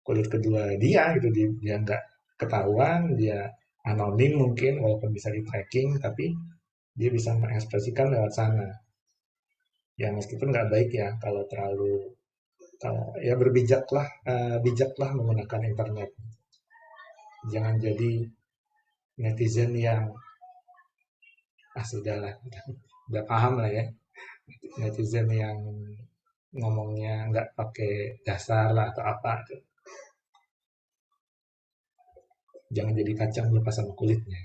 kulit kedua dia gitu, dia nggak ketahuan, dia anonim mungkin walaupun bisa di tracking, tapi dia bisa mengekspresikan lewat sana. Ya meskipun nggak baik ya kalau ya bijaklah menggunakan internet. Jangan jadi netizen yang sudahlah, udah paham lah ya, netizen yang ngomongnya nggak pakai dasar lah atau apa gitu. Jangan jadi kacang lepas sama kulitnya.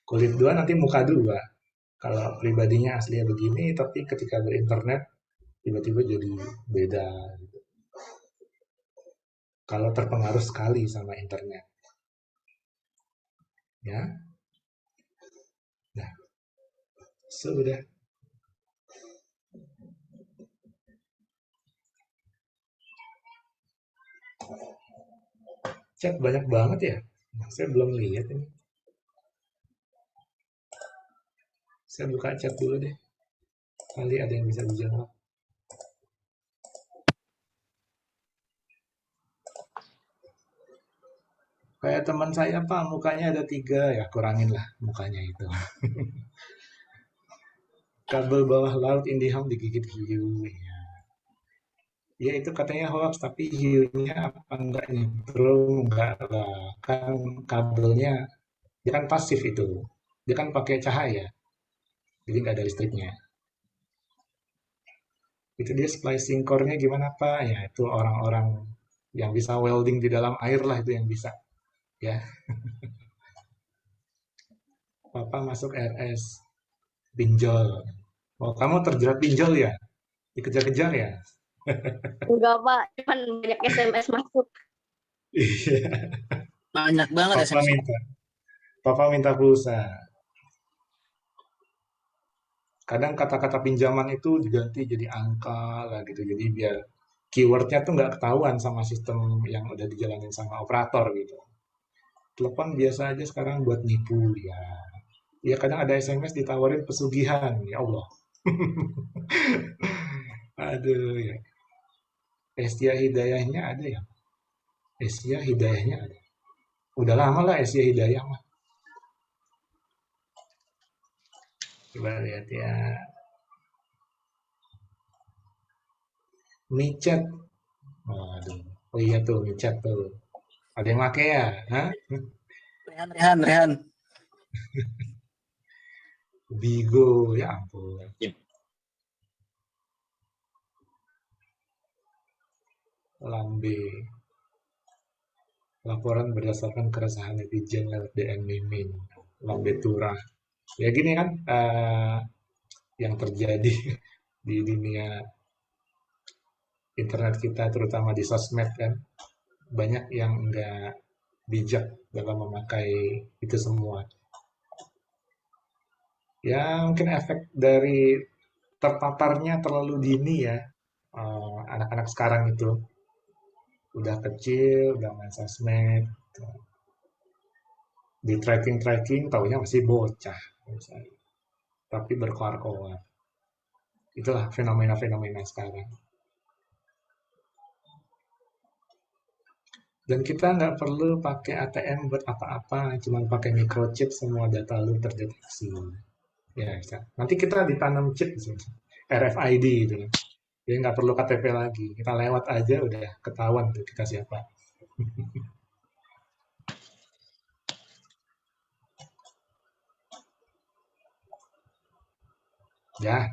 Kulit dua nanti muka dua. Kalau pribadinya aslinya begini, tapi ketika berinternet tiba-tiba jadi beda. Gitu. Kalau terpengaruh sekali sama internet, ya, nah, sudah. Chat banyak banget ya. Saya belum lihat ini. Saya buka chat dulu deh. Kali ada yang bisa dijawab. Kayak teman saya Pak, mukanya ada 3, ya kurangin lah mukanya itu. Kabel bawah laut Indihome digigit hiu. Ya itu katanya hoax, tapi hiunya apa enggak nyetrum, enggak lah. Kan kabelnya, dia kan pasif itu. Dia kan pakai cahaya, jadi nggak ada listriknya. Itu dia splicing core-nya gimana Pak? Ya itu orang-orang yang bisa welding di dalam air lah itu yang bisa. Ya, Papa masuk RS, pinjol. Oh, kamu terjerat pinjol ya? Dikejar-kejar ya? Enggak, Pak. Cuman banyak SMS masuk. Iya, Banyak banget Papa SMS. minta. Papa minta pulsa. Kadang kata-kata pinjaman itu diganti jadi angka lah gitu. Jadi biar keywordnya tuh nggak ketahuan sama sistem yang udah dijalanin sama operator gitu. Telepon biasa aja sekarang buat nipu ya. Ya kadang ada SMS ditawarin pesugihan. Ya Allah. Aduh ya. Asia Hidayahnya ada ya. Asia Hidayahnya ada. Udah lama lah Asia Hidayah mah. Coba lihat ya. Micet. Waduh. Oh iya tuh Micet tuh. Ada yang pakai ya? Hah? Rehan. Bigo, ya ampun. Yep. Lambe. laporan berdasarkan keresahan netizen lewat DM Mimin, Lambetura. Ya gini kan yang terjadi di dunia internet kita, terutama di sosmed kan, banyak yang nggak bijak dalam memakai itu semua. Ya mungkin efek dari terpaparnya terlalu dini ya, anak-anak sekarang itu udah kecil, udah main sosmed, di tracking taunya masih bocah, misalnya. Tapi berkoar-koar. Itulah fenomena-fenomena sekarang. Dan kita nggak perlu pakai ATM buat apa-apa, cuma pakai microchip semua data lu terdeteksi. Ya, bisa. Nanti kita ditanam chip di sini, RFID gitu. Jadi nggak perlu KTP lagi, kita lewat aja udah ketahuan tuh kita siapa. Ya,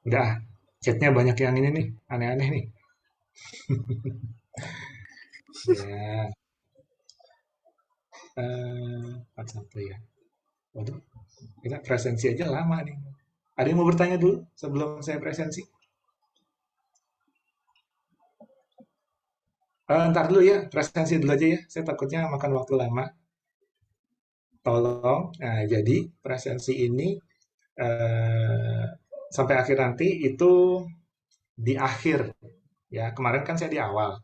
udah. Chatnya banyak yang ini nih, aneh-aneh nih. Ya, 41 ya. Waduh, kita presensi aja lama nih. Ada yang mau bertanya dulu sebelum saya presensi? Ntar dulu ya, presensi dulu aja ya. Saya takutnya makan waktu lama. Tolong. Nah, jadi presensi ini sampai akhir nanti itu di akhir. Ya, kemarin kan saya di awal.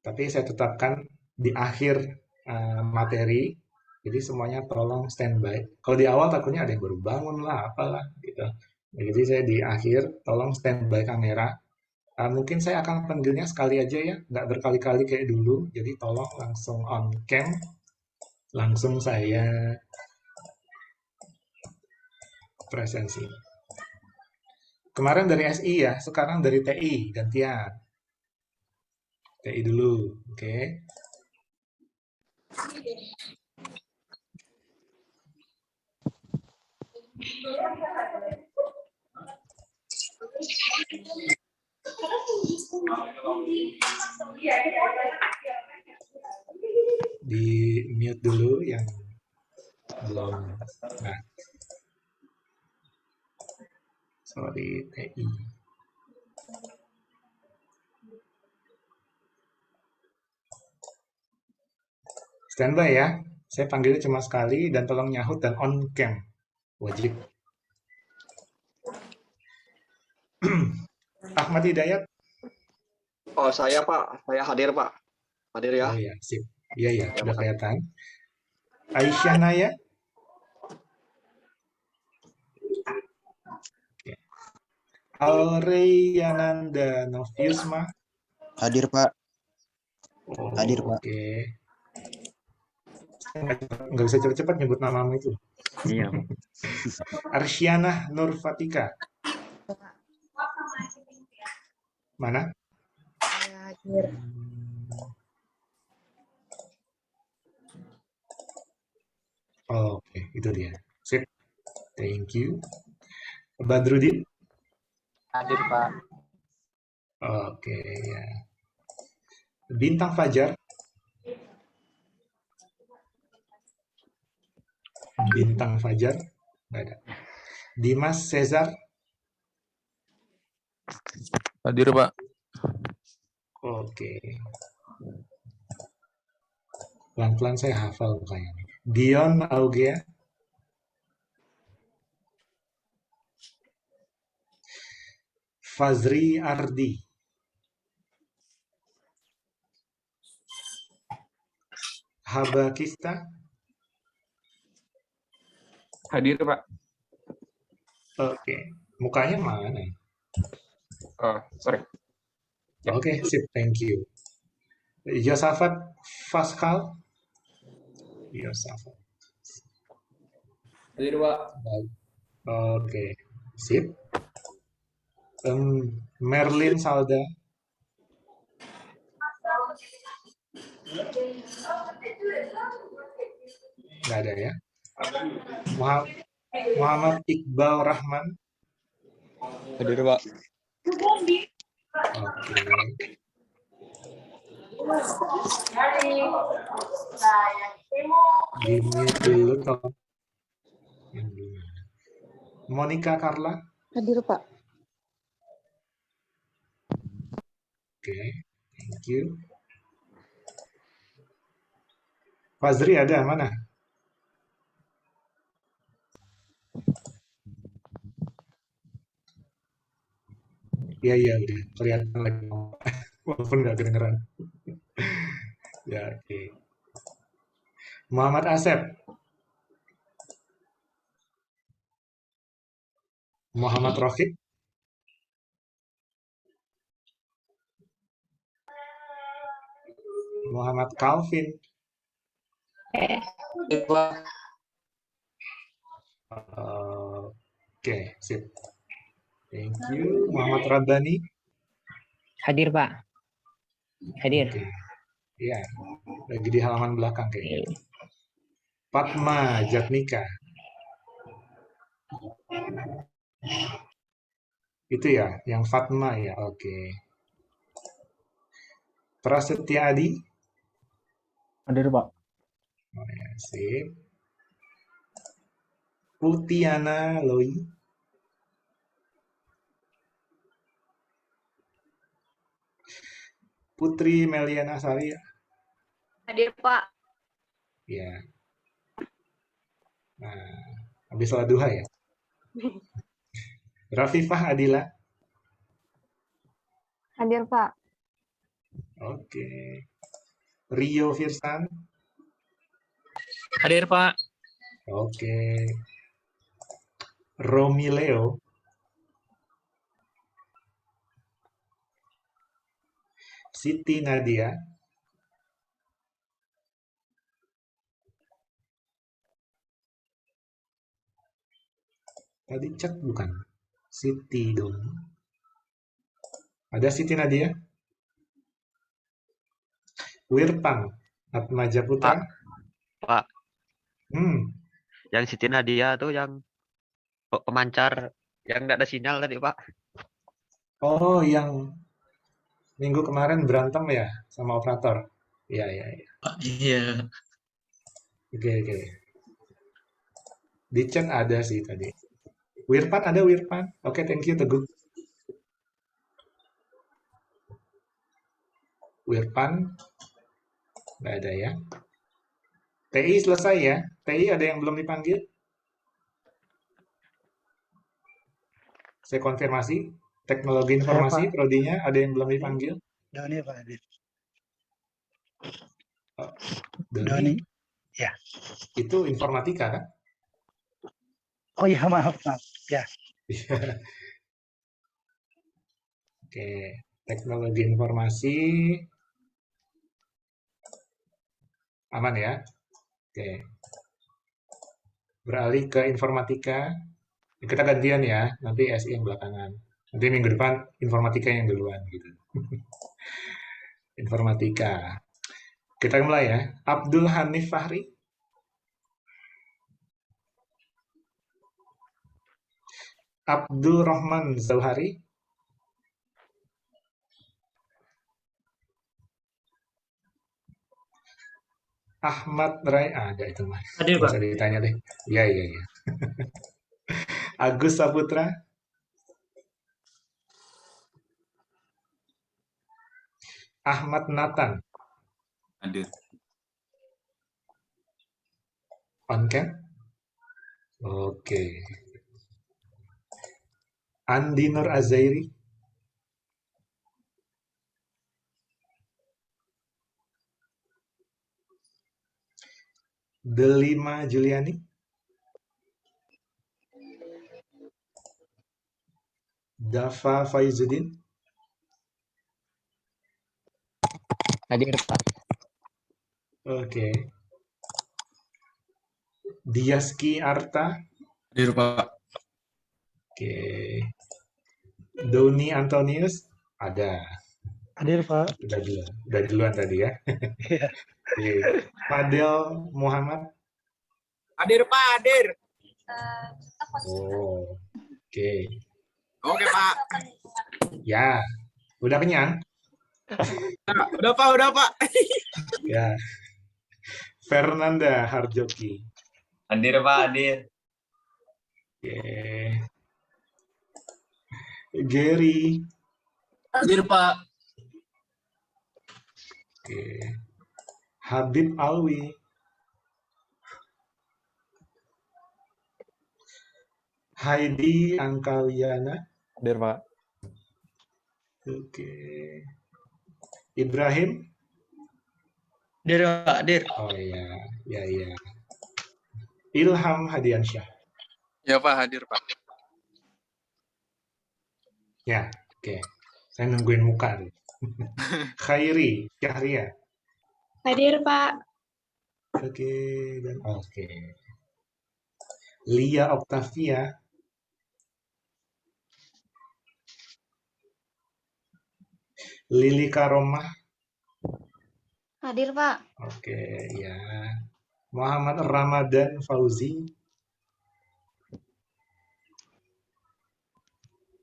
Tapi saya tetapkan di akhir materi. Jadi semuanya tolong standby. Kalau di awal takutnya ada yang baru bangun lah, apalah gitu. Nah, jadi saya di akhir tolong standby kamera. Mungkin saya akan panggilnya sekali aja ya, nggak berkali-kali kayak dulu. Jadi tolong langsung on cam, langsung saya presensi. Kemarin dari SI ya, sekarang dari TI gantian. TI dulu, oke. Di mute dulu yang belum. Nah, sorry TI. Standby ya. Saya panggilnya cuma sekali dan tolong nyahut dan on cam. Wajib. Ahmad Hidayat. Oh, saya Pak, saya hadir Pak. Hadir ya. Oh ya, sip. Iya ya, sudah kelihatan. Aisyah Naya. Alreyananda Noviusma. Hadir Pak. Oh, Hadir Pak. Oke. Nggak bisa cepat-cepat nyebut namamu itu. Iya. Arsyana Nurfatika. Mana? Oh, oke, itu dia. Sip. Thank you. Badrudin. Hadir Pak. Oke, ya. Bintang Fajar. Bintang Fajar. Nggak ada. Dimas Cesar. Hadir Pak. Oke. Pelan-pelan saya hafal kayaknya. Dion Augea. Fazri Ardi. Habakista. Hadir Pak. Oke. Mukanya mana? Oh, sorry. Oke, sip. Thank you. Yosafat Pascal. Yosafat. Hadir Pak. Oke, sip. Merlin Salda. Nggak ada ya. Muhammad Iqbal Rahman. Hadir Pak. Oke. Di-mute dulu toh. Monica Carla. Hadir, Pak. Oke, thank you. Fazri ada mana? Iya, iya, udah kelihatan lagi. Walaupun nggak kedengeran. Ya, oke. Muhammad Asep. Muhammad Rofiq. Muhammad Calvin. Oke, sip. Thank you. Muhammad Rabbani. Hadir, Pak. Hadir. Oke. Iya, lagi di halaman belakang kayaknya. Fatma Jatnika. Itu ya, yang Fatma ya. Oke. Prasetya Adi. Hadir, Pak. Oh, ya, sip. Putiana Loi. Putri Meliana Sari. Hadir, Pak. Ya. Nah, habis sholat duha ya. Rafifah Adila. Hadir, Pak. Oke. Rio Firsan. Hadir, Pak. Oke. Romi Leo. Siti Nadia. Tadi chat bukan? Siti dong. Ada Siti Nadia? Wirpan Atmaja Putra. Pak, Hmm. yang Siti Nadia tuh yang pemancar yang nggak ada sinyal tadi, Pak. Oh, yang minggu kemarin berantem ya sama operator. Iya, iya, iya. Iya. Oke, oke. Di chat ada sih tadi. Wirpan ada Wirpan. Oke, thank you Teguh. Wirpan nggak ada ya. TI selesai ya. TI ada yang belum dipanggil? Saya konfirmasi. Teknologi informasi, Pak. prodinya ada yang belum dipanggil? Doni, Pak. Hadir. Oh, Doni. Ya. Itu informatika kan? Oh iya, maaf, maaf. Ya. Oke, teknologi informasi aman ya. Oke, beralih ke informatika. Kita gantian ya, nanti SI yang belakangan. Nanti minggu depan informatika yang duluan gitu. Informatika. Kita mulai ya. Abdul Hanif Fahri. Abdul Rahman Zauhari. Ahmad Rai, ada itu mas. Hadir, Nggak Pak. usah ditanya deh. Iya, iya, iya. Agus Saputra. Ahmad Nathan. Hadir. On cam? Oke. Andi Nur Azairi. Delima Juliani. Dafa Faizuddin. Hadir, Pak. Oke. Diaski Arta. Hadir, Pak. Oke. Doni Antonius. Ada. Hadir, Pak. Udah duluan tadi ya. Iya. Oke. Fadel Muhammad. Hadir, Pak. Hadir. Oh. Oke. Oke, Pak. Ya. Udah kenyang? Udah Pak. Ya. Fernanda Harjoki. Hadir Pak, hadir. Oke. Gary. Hadir Pak. Oke. Habib Alwi. Heidi Angkaliana. Hadir Pak. Oke. Ibrahim. Hadir Pak, hadir. Oh iya, ya ya. Ilham Hadiansyah. Ya Pak, hadir Pak. Ya, oke. Saya nungguin muka nih. Khairi Syahria. Hadir Pak. Oke, dan oke. Lia Octavia. Lili Karomah. Hadir Pak. Oke, ya. Muhammad Ramadan Fauzi.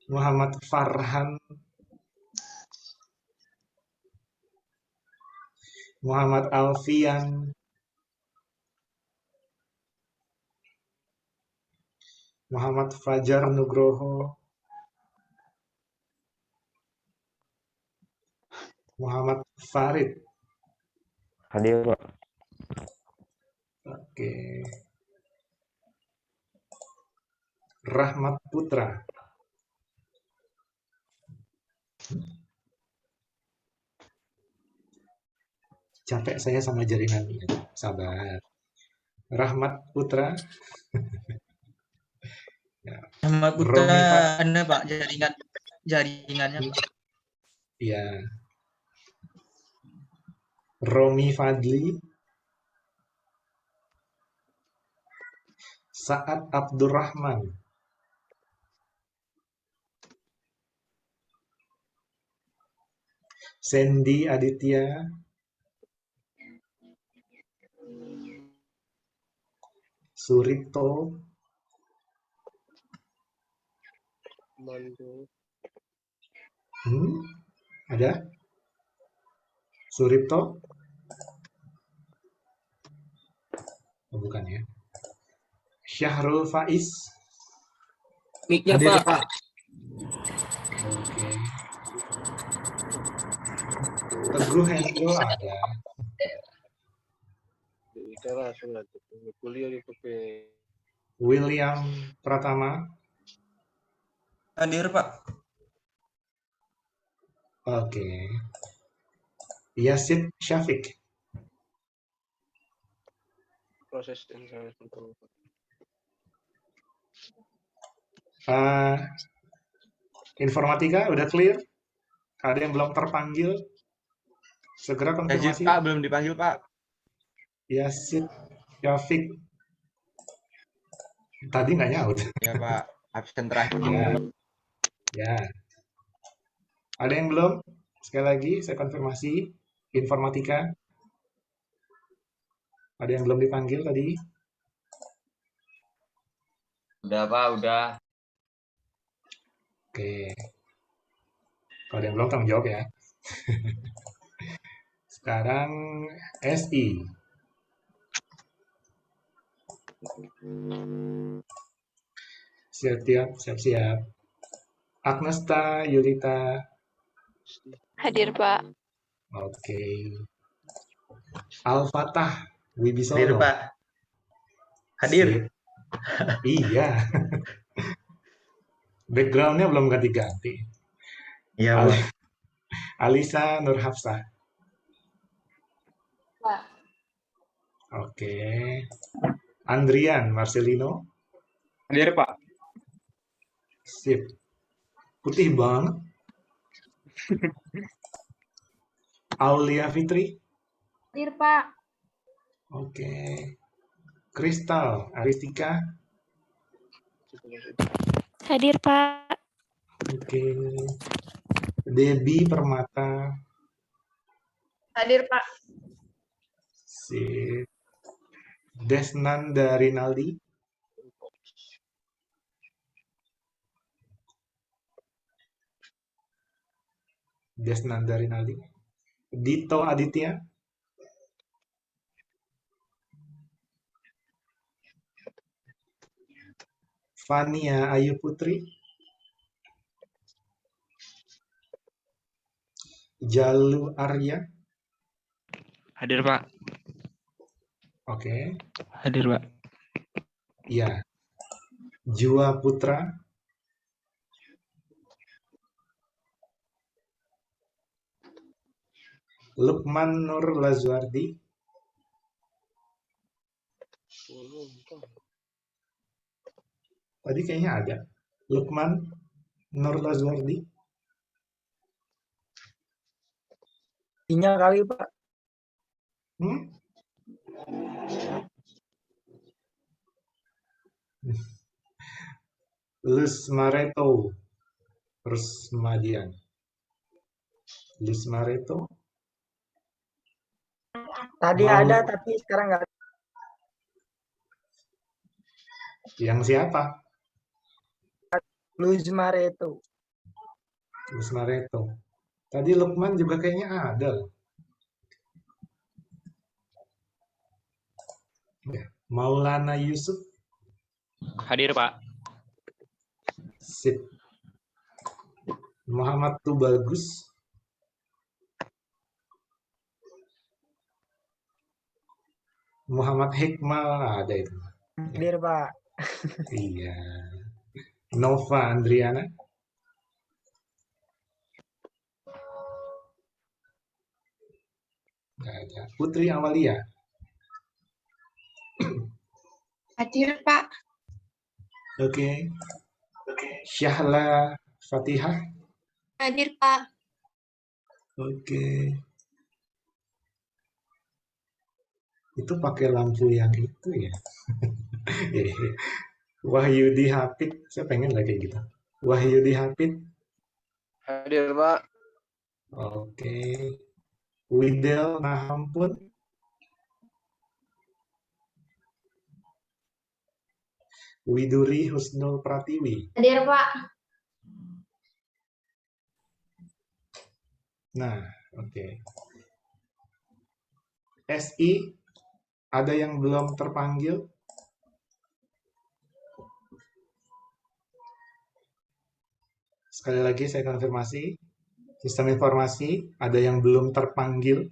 Muhammad Farhan. Muhammad Alfian. Muhammad Fajar Nugroho. Muhammad Farid. Hadir Pak. Oke. Rahmat Putra. Capek saya sama jaringan ini. Sabar. Rahmat Putra. Sama Romi Putra Fat- Anda Pak, jaringannya Pak. Ya. Romi Fadli. Saad Abdurrahman. Sandy Aditya. Suripto. Ada? Suripto? Oh, bukan ya. Syahrul Faiz. Mic-nya Hadir Pak. Pak. Oke. Teguh Hendro ada. William Pratama. Hadir Pak. Oke. Yasid Syafiq. Informatika udah clear? Ada yang belum terpanggil? Segera konfirmasi. Pak, belum dipanggil Pak. Yasid Syafiq. Tadi nggak nyaut. Ya Pak, absen terakhir. Ya. Ada yang belum? Sekali lagi saya konfirmasi. Informatika. Ada yang belum dipanggil tadi? Udah Pak, udah. Oke. Kalau ada yang belum tanggung jawab ya. Sekarang SI. Siap-siap. Agnesta Yulita. Hadir Pak. Oke. Al-Fatah Wibisono. Hadir Pak. Hadir. Sip. Iya. Backgroundnya belum ganti-ganti. Iya Pak. Alisa Nurhafsah. Pak. Oke. Andrian Marcelino. Hadir Pak. Sip. Putih banget. Aulia Fitri. Hadir Pak. Oke. Kristal Aristika. Hadir Pak. Oke. Debbie Permata. Hadir Pak. Sip. Desnanda Rinaldi. Desnanda Rinaldi. Dito Aditya. Fania Ayu Putri. Jalu Arya. Hadir, Pak. Oke. Hadir, Pak. Ya. Jua Putra. Lukman Nur Lazwardi. Tadi kayaknya ada. Lukman Nur Lazwardi. Sinyal kali Pak. Lus Mareto Rusmadian. Lus Mareto. Tadi ada tapi sekarang nggak. Yang siapa? Luis Mareto. Lus Mareto. Tadi Lukman juga kayaknya ada loh. Ya. Maulana Yusuf. Hadir, Pak. Sip. Muhammad Tubagus. Muhammad Hikmal ada itu. Hadir Pak. Iya. Nova Andriana. Nggak ada. Putri Amalia. Hadir Pak. Oke. Syahla Fatihah. Hadir Pak. Oke. Itu pakai lampu yang itu ya. Iya. Wahyudi Hafid. Saya pengen lagi gitu. Wahyudi Hafid. Hadir Pak. Oke. Widel Nahampun. Widuri Husnul Pratiwi. Hadir Pak. Nah, oke. SI, ada yang belum terpanggil? Sekali lagi saya konfirmasi. Sistem informasi, ada yang belum terpanggil?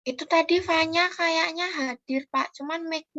Itu tadi Fanya kayaknya hadir Pak, cuman mic